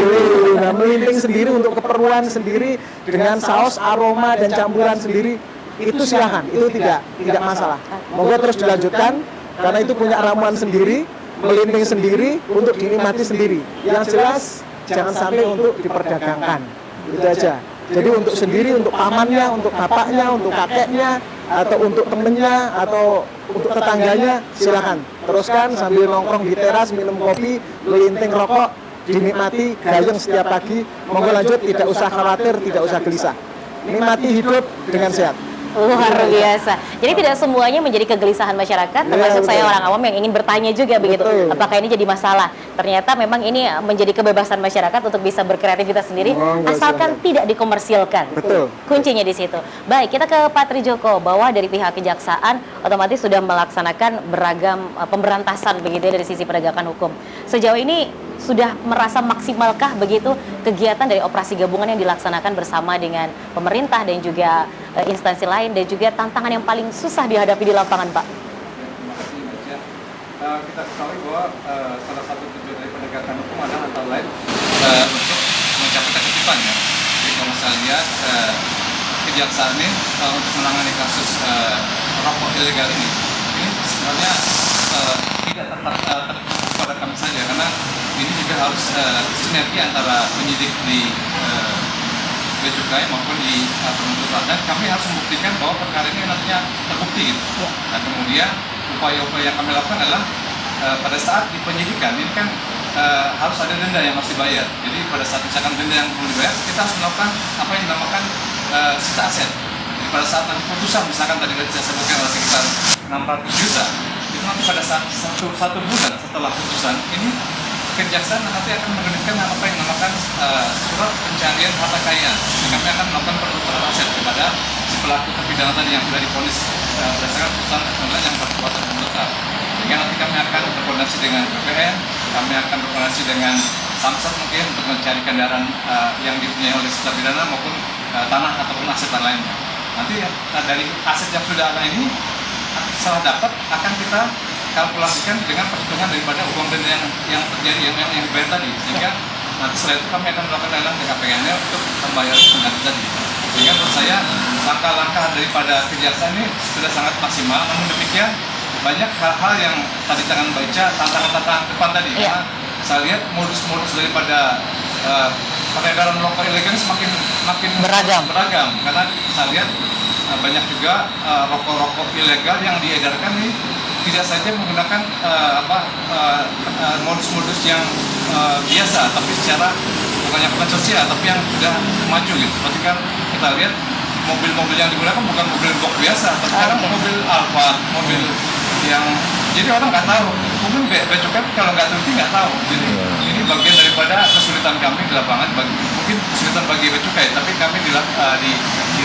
Nah, melinting sendiri untuk keperluan sendiri dengan saus, aroma dan campuran sendiri, itu silahkan, itu tidak masalah. Monggo terus dilanjutkan, karena itu punya ramuan sendiri, melinting sendiri untuk dinikmati sendiri. Yang jelas jangan sampai untuk diperdagangkan, itu aja. Jadi untuk sendiri, untuk pamannya, untuk bapaknya, untuk kakeknya, atau untuk temennya, atau untuk tetangganya, silakan teruskan sambil nongkrong di teras, minum kopi, melinting rokok, dinikmati, gayeng setiap pagi. Monggo lanjut, tidak usah khawatir, tidak usah gelisah. Nikmati hidup dengan sehat. Luar biasa. Jadi tidak semuanya menjadi kegelisahan masyarakat, termasuk saya orang awam yang ingin bertanya juga begitu. Apakah ini jadi masalah? Ternyata memang ini menjadi kebebasan masyarakat untuk bisa berkreativitas sendiri, asalkan tidak dikomersilkan. Betul. Kuncinya di situ. Baik, kita ke Pak Trijoko, bahwa dari pihak kejaksaan otomatis sudah melaksanakan beragam pemberantasan begitu ya dari sisi penegakan hukum. Sejauh ini sudah merasa maksimalkah begitu kegiatan dari operasi gabungan yang dilaksanakan bersama dengan pemerintah dan juga instansi lain, dan juga tantangan yang paling susah dihadapi di lapangan, Pak? Terima kasih, Mbak Cia. Kita ketahui bahwa salah satu tujuan dari penegakan hukum adalah antara lain untuk mencapai ketertiban ya. Jadi kalau saya lihat kejaksaan ini untuk menangani kasus rokok ilegal ini sebenarnya tidak terfokus pada kami saja, karena ini juga harus sinergi antara penyidik di Bea Cukai maupun di penuntutan, dan kami harus membuktikan bahwa perkara ini nantinya terbukti gitu. Dan kemudian upaya-upaya yang kami lakukan adalah pada saat di penyidikan ini kan harus ada denda yang harus dibayar. Jadi pada saat misalkan denda yang perlu dibayar, kita harus melakukan apa yang dinamakan sita aset. Jadi pada saat nanti putusan, misalkan tadi saya sebutkan adalah sekitar 600 juta, itu nanti pada saat satu bulan setelah putusan ini, kejaksaan nanti akan menerbitkan apa yang dinamakan surat pencarian harta kekayaan. Kami akan melakukan penuturan aset kepada si pelaku terpidana tadi yang sudah divonis berdasarkan keputusan pengadilan yang berkekuatan hukum tetap. Sehingga nanti kami akan berkoordinasi dengan BPN, kami akan berkoordinasi dengan Samsat mungkin untuk mencari kendaraan yang dipunyai oleh sisa pidana maupun tanah ataupun aset lainnya. Nanti dari aset yang sudah ada ini setelah dapat akan kita kalkulasikan dengan perhitungan daripada uang denda yang terjadi yang dibayar tadi, sehingga nanti setelah itu kami akan melakukan lelang TKPN-nya untuk membayar pengganti tadi. Sehingga menurut saya langkah-langkah daripada kejaksaan ini sudah sangat maksimal. Namun demikian banyak hal-hal yang tadi jangan baca tantangan-tantangan depan tadi, karena saya lihat modus-modus daripada peredaran rokok ilegal semakin beragam, karena saya lihat banyak juga rokok-rokok ilegal yang diedarkan ini tidak saja menggunakan modus-modus yang biasa, tapi secara bukan sosial, tapi yang sudah maju gitu. Seperti kan kita lihat mobil-mobil yang digunakan bukan mobil box biasa, tapi sekarang mobil Alfa, mobil yang jadi orang nggak tahu. Mungkin bea cukai kalau nggak teliti nggak tahu. Jadi ini bagian daripada kesulitan kami di lapangan. Mungkin kesulitan bagi bea cukai, tapi kami di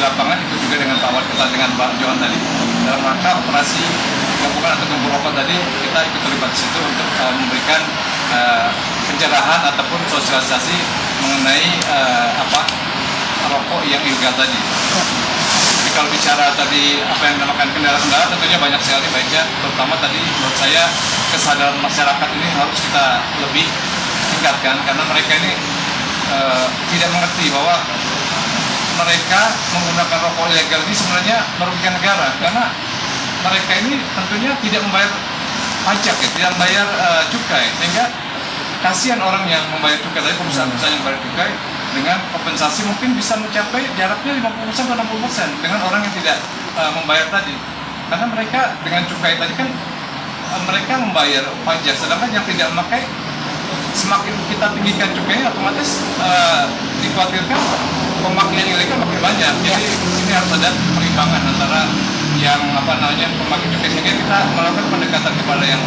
lapangan itu juga dengan Pak Wali Kota dengan Pak Johan tadi dalam rangka operasi gabungan atau gembur rokok tadi, kita ikut terlibat di situ untuk memberikan pencerahan ataupun sosialisasi mengenai rokok yang ilegal tadi. Jadi kalau bicara tadi apa yang dinamakan kendala-kendala, tentunya banyak sekali, baiknya terutama tadi menurut saya kesadaran masyarakat ini harus kita lebih tingkatkan, karena mereka ini tidak mengerti bahwa mereka menggunakan rokok ilegal ini sebenarnya merugikan negara, karena mereka ini tentunya tidak membayar pajak, tidak membayar cukai, sehingga kasihan orang yang membayar cukai, tapi perusahaan-perusahaan yang membayar cukai dengan kompensasi mungkin bisa mencapai jaraknya 50% atau 60% dengan orang yang tidak membayar tadi, karena mereka dengan cukai tadi kan mereka membayar pajak, sedangkan yang tidak memakai semakin kita tinggikan cukainya otomatis dikhawatirkan pemakaian ilegal makin banyak. Jadi ini harus ada perimbangan antara yang pemakai cukai, sehingga kita melakukan pendekatan kepada yang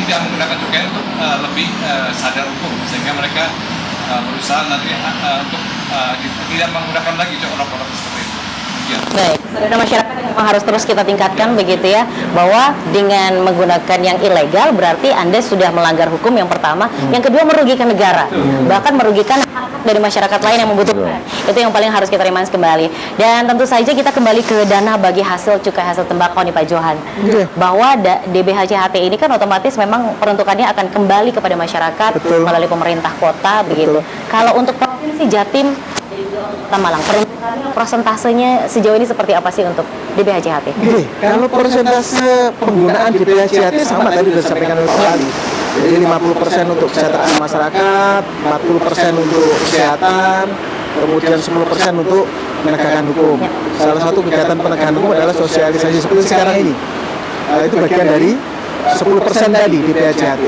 tidak menggunakan cukai untuk lebih sadar hukum, sehingga mereka berusaha nanti untuk tidak menggunakan lagi rokok-rokok seperti itu. Ya. Baik, sadar masyarakat memang harus terus kita tingkatkan begitu ya, bahwa dengan menggunakan yang ilegal berarti Anda sudah melanggar hukum yang pertama, yang kedua merugikan negara, bahkan merugikan hak dari masyarakat lain yang membutuhkan. Itu yang paling harus kita remind kembali. Dan tentu saja kita kembali ke dana bagi hasil cukai hasil tembakau nih Pak Johan, bahwa DBHCHT ini kan otomatis memang peruntukannya akan kembali kepada masyarakat melalui pemerintah kota begitu. Kalau untuk Provinsi Jatim Kota Malang, peruntukannya persentasenya sejauh ini seperti apa sih untuk DBHCHT? Kalau persentase penggunaan DBHCHT sama tadi sudah disampaikan oleh Pak Wali. Jadi 50% untuk kesejahteraan masyarakat, 40% untuk kesehatan, kemudian 10% untuk penegakan hukum. Salah satu kegiatan penegakan hukum adalah sosialisasi seperti sekarang ini. Itu bagian dari 10% tadi DBHCHT.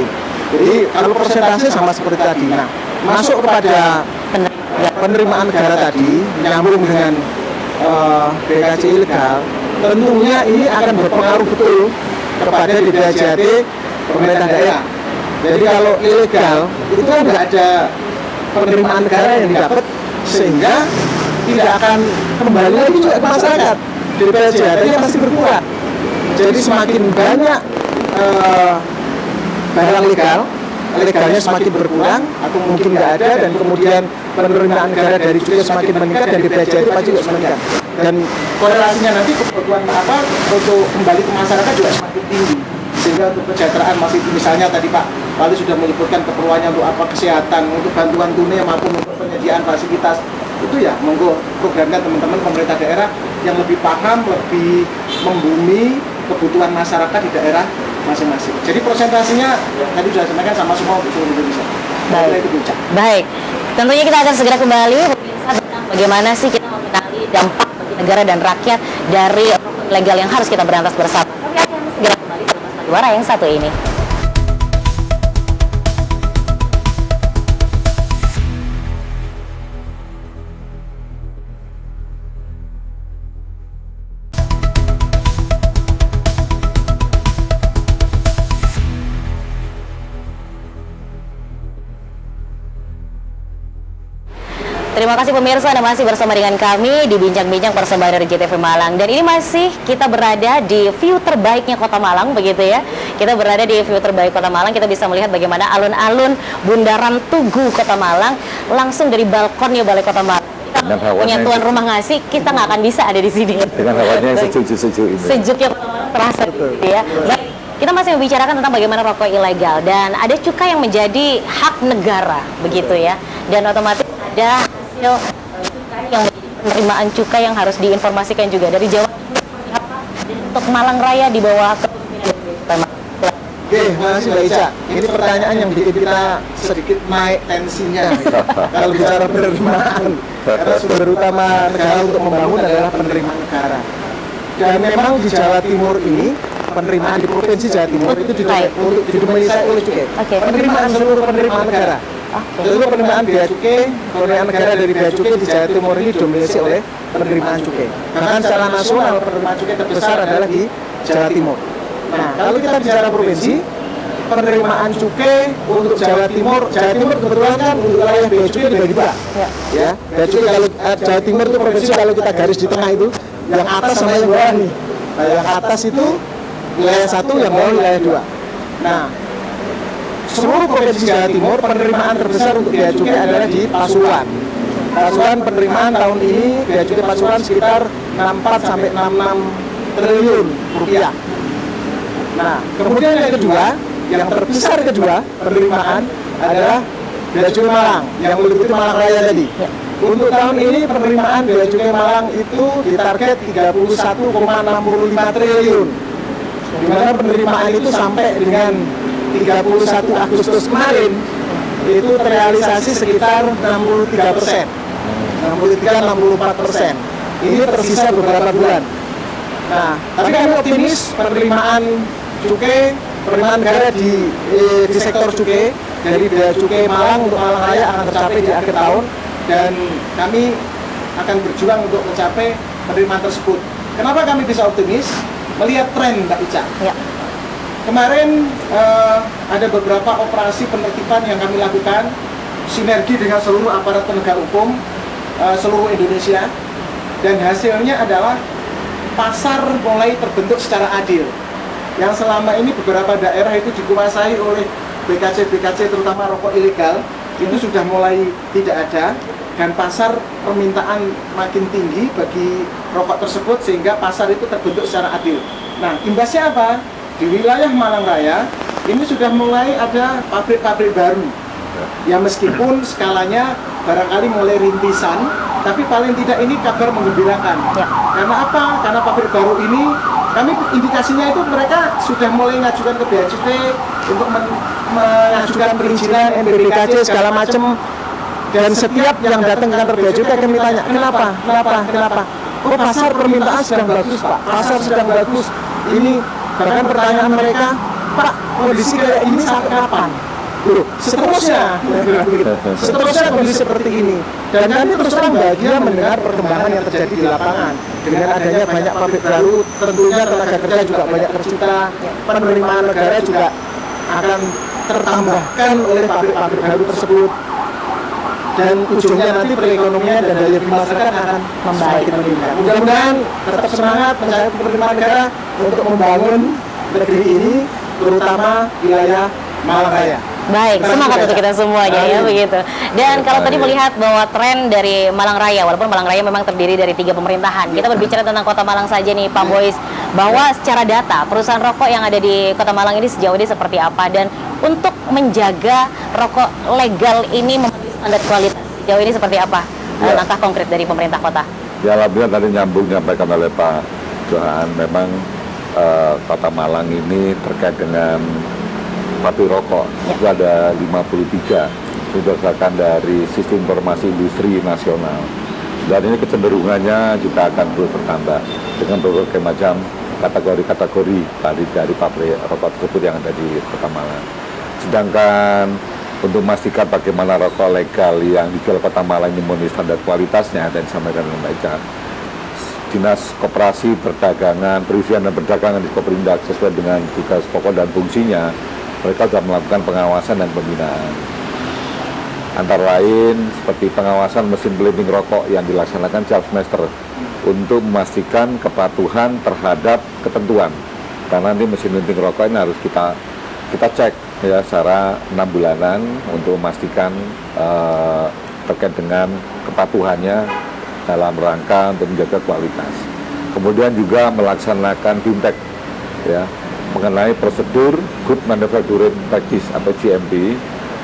Jadi kalau persentase sama seperti tadi. Nah, masuk kepada penerimaan negara tadi nyambung dengan BKC ilegal, tentunya ini akan berpengaruh betul kepada DBHCHT pemerintah daerah. Jadi kalau ilegal itu nggak ada penerimaan negara yang didapat, sehingga tidak akan kembali lagi juga ke masyarakat. DBHCHT-nya pasti berkurang. Jadi semakin banyak barang legalnya semakin berkurang atau mungkin nggak ada, dan kemudian penerimaan negara dari cukai semakin meningkat dan DBHCHT pasti juga meningkat, dan korelasinya nanti kebutuhan untuk kembali ke masyarakat juga semakin tinggi, sehingga untuk kesejahteraan masih misalnya tadi Pak Wali sudah menyebutkan keperluannya untuk kesehatan, untuk bantuan tunai maupun untuk penyediaan fasilitas itu ya monggo programnya teman-teman pemerintah daerah yang lebih paham, lebih membumi kebutuhan masyarakat di daerah masing-masing. Jadi presentasinya tadi sudah disampaikan sama semua untuk seluruh Indonesia. Baik. Tentunya kita akan segera kembali tentang bagaimana sih kita mengenali dampak bagi negara dan rakyat dari rokok ilegal yang harus kita berantas bersama. Kami akan segera kembali dengan Mas Madiwara yang satu ini. Terima kasih pemirsa, Anda masih bersama dengan kami di Bincang-Bincang persembahan dari JTV Malang. Dan ini masih kita berada di view terbaiknya Kota Malang, begitu ya. Kita berada di view terbaik Kota Malang, kita bisa melihat bagaimana alun-alun Bundaran Tugu Kota Malang langsung dari balkonnya Balai Kota Malang. Kita punya tuan rumah ngasih, kita nggak akan bisa ada di sini. Dengan hawanya yang sejuk-sejuk ini. Sejuknya Kota Malang terasa, gitu ya. Baik, kita masih membicarakan tentang bagaimana rokok ilegal dan ada cukai yang menjadi hak negara, begitu ya. Dan otomatis ada hasil cukai yang menjadi penerimaan cukai yang harus diinformasikan juga dari Jawa Timur seperti apa dan untuk Malang Raya di bawah kepemimpinan. Oke, makasih Mbak Ica. Ini pertanyaan yang bikin kita sedikit naik tensinya. Kalau bicara penerimaan, karena sumber utama negara untuk membangun adalah penerimaan negara. Dan memang di Jawa Timur ini, penerimaan di Provinsi Jawa Timur itu didominasi oleh cukai. Penerimaan seluruh penerimaan negara. Seluruh penerimaan biaya cukai, penerimaan negara dari biaya cukai di Jawa Timur ini didominasi oleh penerimaan cukai. Bahkan secara nasional penerimaan cukai terbesar adalah di Jawa Timur. Nah, kalau kita bicara provinsi, penerimaan cukai untuk Jawa Timur kebetulan kan untuk wilayah biaya cukai dibagi dua. Ya, biaya cukai kalau Jawa Timur itu provinsi kalau kita garis di tengah itu yang atas sama yang bawah nih. Nah, yang atas itu wilayah 1, yang bawah wilayah 2. Nah, seluruh provinsi Jawa Timur penerimaan terbesar untuk biaya cukai adalah di Pasuruan. Pasuruan penerimaan tahun ini biaya cukai Pasuruan sekitar 64 sampai 66 triliun rupiah. Nah, kemudian yang kedua, yang terbesar kedua penerimaan adalah biaya cukai Malang, yang meliputi Malang Raya tadi. Untuk tahun ini penerimaan biaya cukai Malang itu ditarget 31,65 triliun. Di mana penerimaan itu sampai dengan 31 Agustus kemarin itu terrealisasi sekitar 63%, 63-64%. Ini tersisa beberapa bulan. Nah, tapi kami optimis penerimaan cukai, penerimaan negara di sektor cukai dari biaya cukai Malang untuk Malang Raya akan tercapai di akhir tahun dan kami akan berjuang untuk mencapai penerimaan tersebut. Kenapa kami bisa optimis? Melihat tren Mbak Ica. Ya. Kemarin ada beberapa operasi penertiban yang kami lakukan sinergi dengan seluruh aparat penegak hukum seluruh Indonesia dan hasilnya adalah pasar mulai terbentuk secara adil. Yang selama ini beberapa daerah itu dikuasai oleh BKC terutama rokok ilegal itu sudah mulai tidak ada dan pasar permintaan makin tinggi bagi rokok tersebut sehingga pasar itu terbentuk secara adil. Nah, imbasnya apa? Di wilayah Malang Raya ini sudah mulai ada pabrik-pabrik baru. Ya meskipun skalanya barangkali mulai rintisan, tapi paling tidak ini kabar menggembirakan. Karena apa? Karena pabrik baru ini kami indikasinya itu mereka sudah mulai mengajukan ke Bea Cukai untuk mengajukan perizinan NBBKC segala macam. Dan setiap yang datang ke kantor Bea Cukai kami tanya, kenapa? Oh, pasar permintaan sedang bagus, Pak. Pasar sedang bagus. Ini bahkan pertanyaan mereka, Pak, kondisi kayak ini sampai kapan? Seterusnya kondisi seperti ini. Dan kami terus terang bahagia mendengar perkembangan yang terjadi di lapangan. Dengan adanya banyak pabrik baru, tentunya tenaga kerja juga banyak tercipta, penerimaan negara juga akan tertambahkan oleh pabrik-pabrik baru tersebut. Dan ujungnya nanti perekonomian dan daya beli masyarakat akan semakin meningkat. Mudah-mudahan tetap semangat mencari penerimaan negara untuk membangun negeri ini, terutama wilayah Malang Raya. Baik, semangat untuk kita semuanya ya begitu. Dan kalau tadi melihat bahwa tren dari Malang Raya, walaupun Malang Raya memang terdiri dari 3 pemerintahan, kita berbicara tentang Kota Malang saja nih Pak Boys, bahwa secara data perusahaan rokok yang ada di Kota Malang ini sejauh ini seperti apa dan untuk menjaga rokok legal ini memenuhi standar kualitas sejauh ini seperti apa langkah konkret dari pemerintah kota? Ya, alhamdulillah tadi nyambung nyampaikan oleh Pak Johan, memang Kota Malang ini terkait dengan pabrik rokok itu ada 53 berdasarkan dari Sistem Informasi Industri Nasional, dan ini kecenderungannya juga akan terus bertambah dengan berbagai macam kategori-kategori dari pabrik rokok tersebut yang ada di Kota Malang. Sedangkan untuk memastikan bagaimana rokok legal yang dijual Kota Malang ini memenuhi standar kualitasnya dan disampaikan dengan baik, Dinas Koperasi Perdagangan, Perindustrian dan Perdagangan di Koperindak sesuai dengan tugas pokok dan fungsinya, mereka sudah melakukan pengawasan dan pembinaan. Antara lain seperti pengawasan mesin blending rokok yang dilaksanakan setiap semester untuk memastikan kepatuhan terhadap ketentuan. Karena nanti mesin blending rokok ini harus kita cek ya secara 6 bulanan untuk memastikan terkait dengan kepatuhannya dalam rangka untuk menjaga kualitas. Kemudian juga melaksanakan BIMTEK ya mengenai prosedur Good Manufacturing Practice atau GMP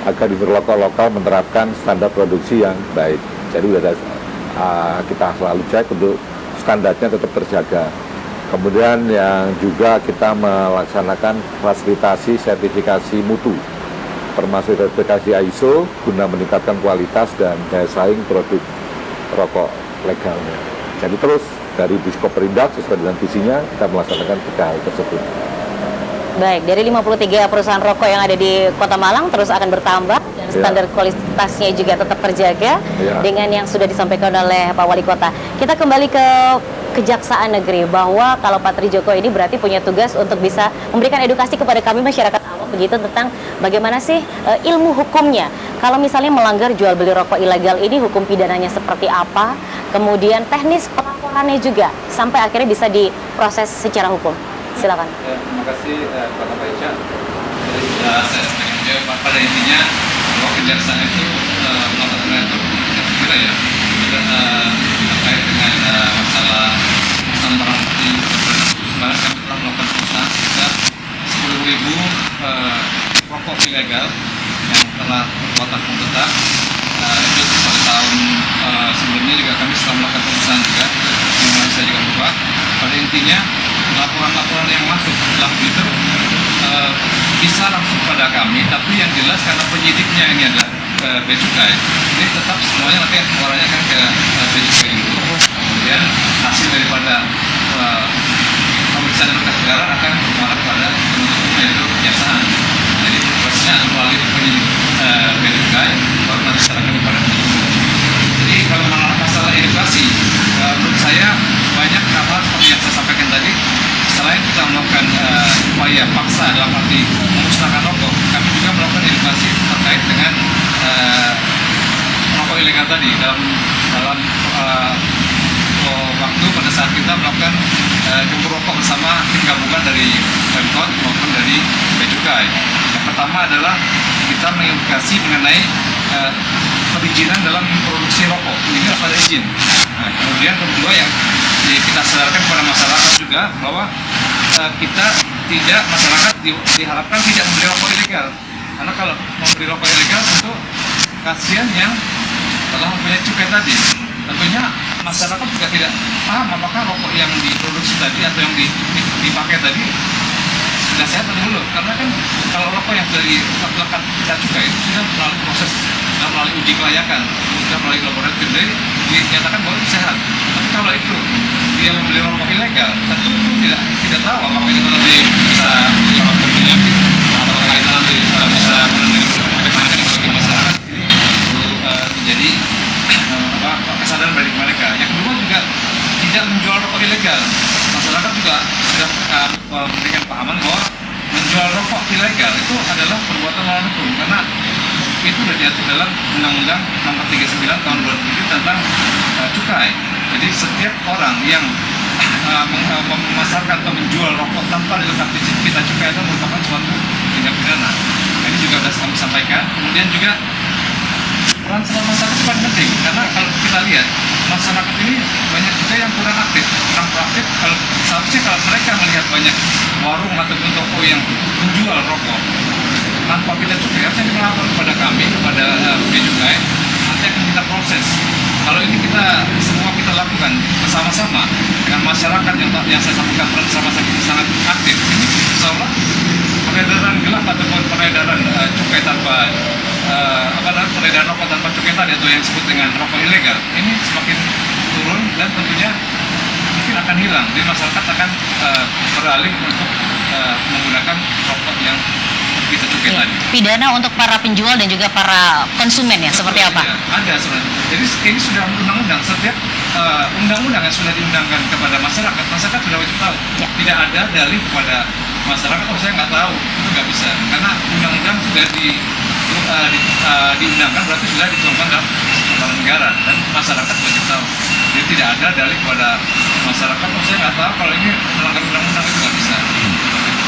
agar di lokal menerapkan standar produksi yang baik. Jadi kita selalu cek untuk standarnya tetap terjaga. Kemudian yang juga kita melaksanakan fasilitasi sertifikasi mutu, termasuk sertifikasi ISO guna meningkatkan kualitas dan daya saing produk rokok legalnya. Jadi terus dari Diskoperindak sesuai dengan visinya kita melaksanakan 3 hal tersebut. Baik, dari 53 perusahaan rokok yang ada di Kota Malang terus akan bertambah dan standar kualitasnya juga tetap terjaga dengan yang sudah disampaikan oleh Pak Wali Kota. Kita kembali ke Kejaksaan Negeri bahwa kalau Pak Trijoko ini berarti punya tugas untuk bisa memberikan edukasi kepada kami masyarakat awam begitu tentang bagaimana sih ilmu hukumnya. Kalau misalnya melanggar jual beli rokok ilegal ini hukum pidananya seperti apa, kemudian teknis pelaporannya juga sampai akhirnya bisa diproses secara hukum. Silakan. Terima kasih Pak Baisha. Jadi saya sampaikan juga pada intinya bahwa kejaksaan itu melakukan itu kira ya terkait dengan masalah pesan barang bukti kemarin kami telah melakukan pemusnahan sekitar 10.000 rokok ilegal yang telah berkuatan tetap. Itu pada tahun sebelumnya juga kami sudah melakukan pemusnahan juga di Malaysia juga berubah. Pada intinya laporan-laporan yang masuk setelah itu bisa langsung pada kami, tapi yang jelas karena penyidiknya ini adalah Bea Cukai, ini tetap semuanya nanti laporannya kan ke Bea Cukai itu. Kemudian hasil daripada pemeriksaan berkas perkara akan mengarah pada penuntut umum yaitu kejaksaan. Jadi prosesnya melalui penyidik Bea Cukai baru nanti serahkan kepada penuntut umum. Jadi kalau masalah edukasi, menurut saya banyak hal seperti yang saya sampaikan tadi. Selain kita melakukan upaya paksa dalam arti memusnahkan rokok, kami juga melakukan edukasi terkait dengan rokok ilegal tadi dalam waktu pada saat kita melakukan jemput rokok bersama tim gabungan dari Pemkot maupun dari Bea Cukai. Yang pertama adalah kita mengedukasi mengenai perizinan dalam produksi rokok. Ini harus ada izin. Nah, kemudian kedua yang kita sadarkan kepada masyarakat juga bahwa kita tidak, masyarakat diharapkan tidak membeli rokok ilegal, karena kalau membeli rokok ilegal itu kasihan yang telah mempunyai cukai tadi. Tentunya masyarakat juga tidak paham apakah rokok yang diproduksi tadi atau yang dipakai tadi sudah sehat atau belum, karena kan kalau rokok yang sudah dilakukan kita cukai itu sudah melalui proses, melalui uji kelayakan, sudah melalui laboratorium, jadi dinyatakan bahwa itu sehat. Tapi kalau itu dia membeli rokok ilegal, tentu tidak tahu apakah itu nanti bisa menyebabkan penyakit atau nanti bisa meningkatkan bagi masyarakat. Ini menjadi kesadaran bagi mereka. Yang kedua juga tidak menjual rokok ilegal. Masyarakat juga sudah memberikan pahaman bahwa menjual rokok ilegal itu adalah perbuatan melawan hukum, karena itu sudah diatur dalam Undang-Undang Nomor 39 Tahun 2007 tentang cukai. Jadi setiap orang yang memasarkan atau menjual rokok tanpa dilengkapi kita cukai itu merupakan suatu tindak pidana. Ini juga sudah kami sampaikan. Kemudian juga peran serta masyarakat itu paling penting, karena kalau kita lihat masyarakat ini banyak juga yang kurang aktif, kurang proaktif. Kalau seharusnya kalau mereka melihat banyak warung ataupun toko yang menjual rokok tanpa kita cukai, harusnya melapor kepada kami, kepada Bea Cukai, nanti akan kita proses. Kalau ini semua kita lakukan bersama-sama dengan masyarakat yang saya sampaikan peran sama-sama sangat aktif, ini insya Allah peredaran gelap ataupun peredaran cukai tanpa peredaran rokok tanpa cukai tadi atau yang disebut dengan rokok ilegal ini semakin turun dan tentunya mungkin akan hilang. Jadi masyarakat akan beralih untuk menggunakan rokok yang kita cukai tadi. Pidana untuk para penjual dan juga para konsumen ya, seperti apa? Ya, ada sebenarnya. Jadi ini sudah undang-undang, setiap undang-undang yang sudah diundangkan kepada masyarakat sudah wajib tahu. Ya. Tidak ada dalih kepada masyarakat, saya nggak tahu, itu nggak bisa. Karena undang-undang sudah diturunkan diundangkan berarti sudah dituangkan dalam kepala negara dan masyarakat wajib tahu. Jadi tidak ada dalih kepada masyarakat, oh saya nggak tahu kalau ini melanggar undang-undang, itu nggak bisa.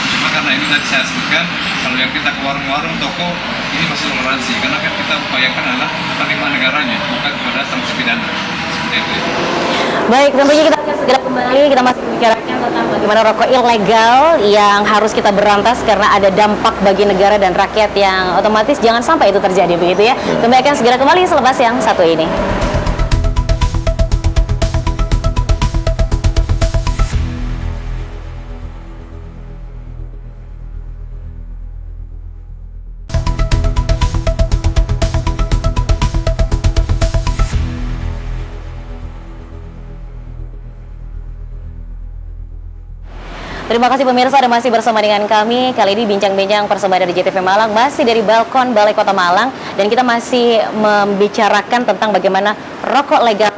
Cuma karena ini tadi saya sebutkan, kalau yang kita ke warung-warung, toko, ini masih toleransi. Karena kan kita upayakan adalah penerimaan negaranya, bukan kepada sanksi pidana. Seperti itu. Baik, tentunya kita akan segera kembali. Kita masih membicarakan tentang bagaimana rokok ilegal yang harus kita berantas karena ada dampak bagi negara dan rakyat yang otomatis jangan sampai itu terjadi, begitu ya. Kami akan segera kembali selepas yang satu ini. Terima kasih pemirsa, dan masih bersama dengan kami. Kali ini bincang-bincang persembahan dari JTV Malang masih dari balkon Balai Kota Malang, dan kita masih membicarakan tentang bagaimana rokok legal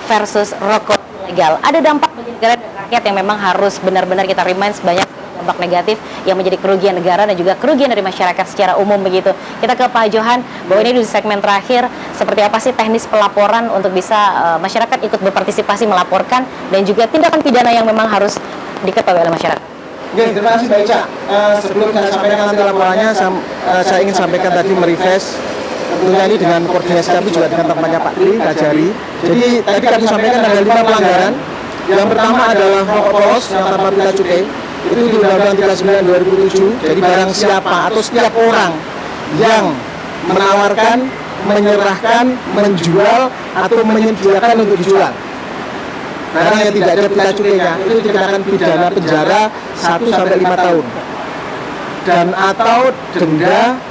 versus rokok ilegal. Ada dampak bagi negara dan rakyat yang memang harus benar-benar kita remind banyak dampak negatif yang menjadi kerugian negara dan juga kerugian dari masyarakat secara umum, begitu. Kita ke Pak Johan, bahwa ini di segmen terakhir, seperti apa sih teknis pelaporan untuk bisa masyarakat ikut berpartisipasi melaporkan, dan juga tindakan pidana yang memang harus diketahui oleh masyarakat. Oke, terima kasih Mbak Ica. Sebelum saya sampaikan nanti laporannya, saya ingin sampaikan tadi merefresh tentunya ini dengan koordinasi kami juga dengan temannya Pak Tri, Kajari. Jadi tadi kami sampaikan ada 5 pelanggaran. Yang pertama adalah rokok polos yang tanpa pita cukai. Itu di Undang-Undang 39 2007. Jadi barang siapa atau setiap orang yang menawarkan, menyerahkan, menjual atau menyediakan untuk dijual, karena yang tidak ada pita cukainya itu dikenakan pidana penjara 1-5 tahun dan atau denda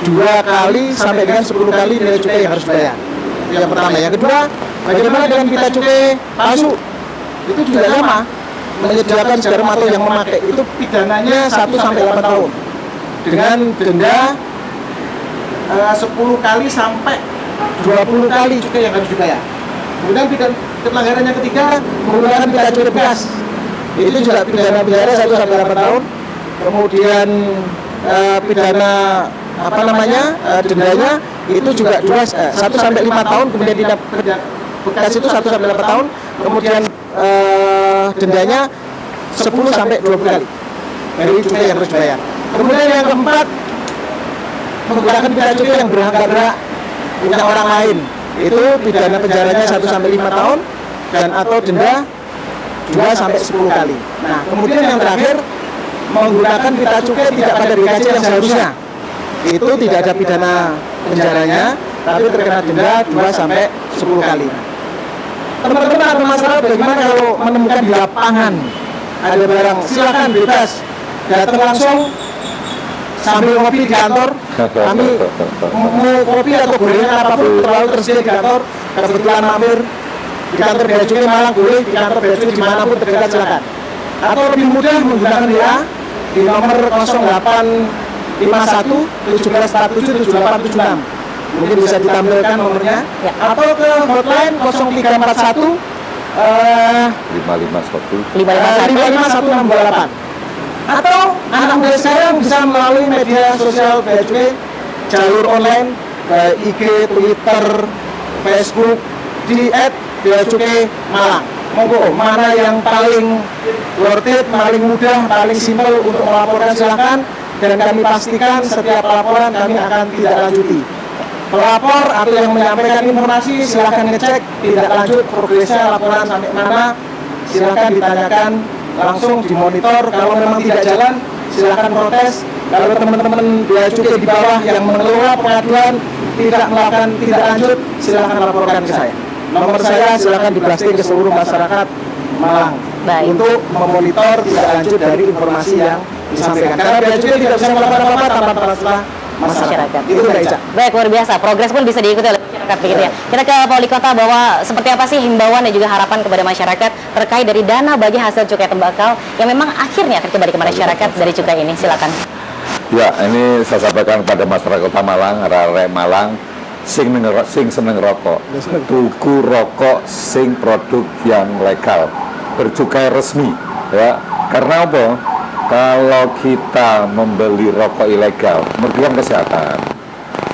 2 kali sampai dengan 10 kali nilai cukai yang harus dibayar. Yang pertama. Yang kedua, bagaimana dengan pita cukai palsu? Itu juga sama, menyediakan segala atau yang memakai, itu pidananya 1-8 tahun dengan denda 10 kali sampai 20 kali cukai yang harus dibayar. Kemudian pelanggaran yang ketiga, menggunakan pita cukai bekas, itu juga pidana penjara 1-8 tahun. Kemudian pidana dendanya itu juga 1-5 tahun. Kemudian tindak bekas itu 1-8 tahun. Kemudian dendanya 10-20 kali dari cukai yang harus dibayar. Kemudian yang keempat, menggunakan pita cukai yang berhak punya orang lain, itu pidana penjaranya 1-5 tahun dan atau denda 2-10 kali. Nah, kemudian yang terakhir, menggunakan pita cukai tidak pada DKC yang seharusnya, itu tidak ada pidana penjaranya, tapi terkena denda 2-10 kali. Teman-teman ada masalah bagaimana kalau menemukan di lapangan ada barang, silakan bebas datang langsung sambil ngopi di kantor. Kami mau kopi atau gorengan apapun terlalu tersedia di kantor. Kebetulan mampir di kantor Bea Cukai Malang boleh, di kantor Bea Cukai dimanapun terdekat silakan. Atau lebih mudah menggunakan WA di nomor 0851 1747 7876. Mungkin bisa ditampilkan nomornya. Ya. Atau ke hotline 0341 551 628. Atau anak muda sekarang bisa melalui media sosial Bea Cukai, jalur online, IG, Twitter, Facebook, di @beacukai_malang. Monggo, mana yang paling worth it, paling mudah, paling simpel untuk melaporkan silakan, dan kami pastikan setiap laporan kami akan tidak lanjuti. Pelapor atau yang menyampaikan informasi silakan ngecek tidak lanjut progresnya laporan sampai mana, silakan ditanyakan langsung, dimonitor. Kalau memang tidak jalan silakan protes. Kalau teman-teman Bea Cukai di bawah yang mengelola pengaduan tidak melakukan tidak lanjut, silakan laporkan ke saya. Nomor saya silakan diblasting ke seluruh masyarakat Malang. Baik. Untuk memonitor tidak lanjut dari informasi yang disampaikan. Karena Bea Cukai tidak bisa melakukan apa-apa tanpa transparan masyarakat. Itu Mbak Ica. Baik, luar biasa. Progres pun bisa diikuti oleh masyarakat, begitu ya. Kita ke Pak Wali Kota, bahwa seperti apa sih himbauan dan juga harapan kepada masyarakat terkait dari dana bagi hasil cukai tembakau yang memang akhirnya akan kembali ke masyarakat dari cukai ini. Silakan. Ya, ini saya sampaikan kepada masyarakat Kota Malang, arek Malang, sing seneng rokok, tuku rokok sing produk yang legal, bercukai resmi, ya. Karena apa? Kalau kita membeli rokok ilegal, merugikan kesehatan,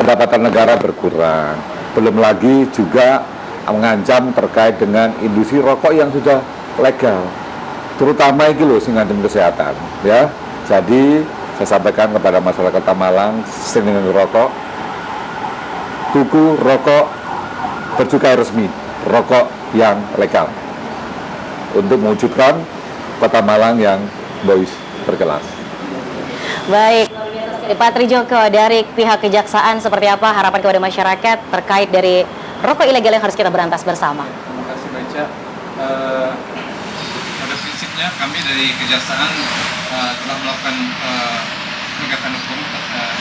pendapatan negara berkurang. Belum lagi juga mengancam terkait dengan industri rokok yang sudah legal, terutama itu loh sing ngancam kesehatan ya. Jadi saya sampaikan kepada masyarakat Kota Malang, sering rokok, tuku rokok bercukai resmi, rokok yang legal, untuk mewujudkan Kota Malang yang boys berkelas. Baik, Pak Trijoko, dari pihak kejaksaan seperti apa harapan kepada masyarakat terkait dari rokok ilegal yang harus kita berantas bersama? Terima kasih Baca. Pada prinsipnya kami dari kejaksaan telah melakukan penegakan hukum,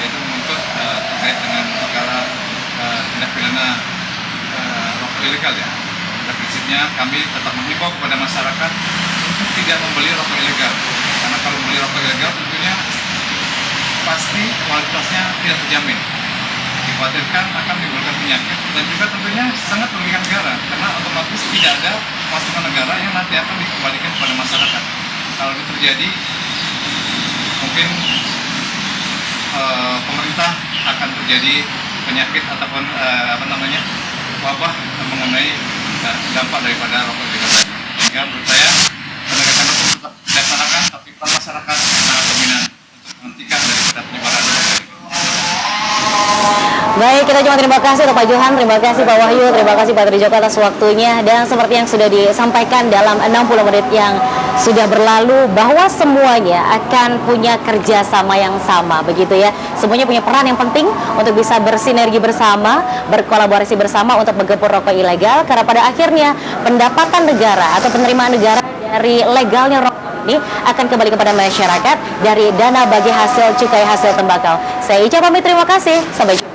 yaitu menuntut terkait dengan perkara tindak pidana rokok ilegal ya. Pada prinsipnya kami tetap menghimbau kepada masyarakat untuk tidak membeli rokok ilegal, karena kalau membeli rokok ilegal tentunya pasti kualitasnya tidak terjamin, dikhawatirkan akan menimbulkan penyakit, dan juga tentunya sangat merugikan negara, karena otomatis tidak ada masukan negara yang nanti akan dikembalikan kepada masyarakat. Kalau itu terjadi, mungkin pemerintah akan terjadi penyakit ataupun wabah mengenai dampak daripada rokok ilegal. Sehingga menurut saya penegakan hukum tetap dilaksanakan, tapi peran masyarakat sangat dominan untuk menghentikan daripada penyebaran rokok ilegal. Baik, kita cuma terima kasih untuk Pak Johan, terima kasih Pak Wahyu, terima kasih Pak Trijoko atas waktunya. Dan seperti yang sudah disampaikan dalam 60 menit yang sudah berlalu, bahwa semuanya akan punya kerjasama yang sama, begitu ya. Semuanya punya peran yang penting untuk bisa bersinergi bersama, berkolaborasi bersama untuk menggempur rokok ilegal. Karena pada akhirnya pendapatan negara atau penerimaan negara dari legalnya rokok ini akan kembali kepada masyarakat dari dana bagi hasil cukai hasil tembakau. Saya Ica pamit, terima kasih, sampai jumpa.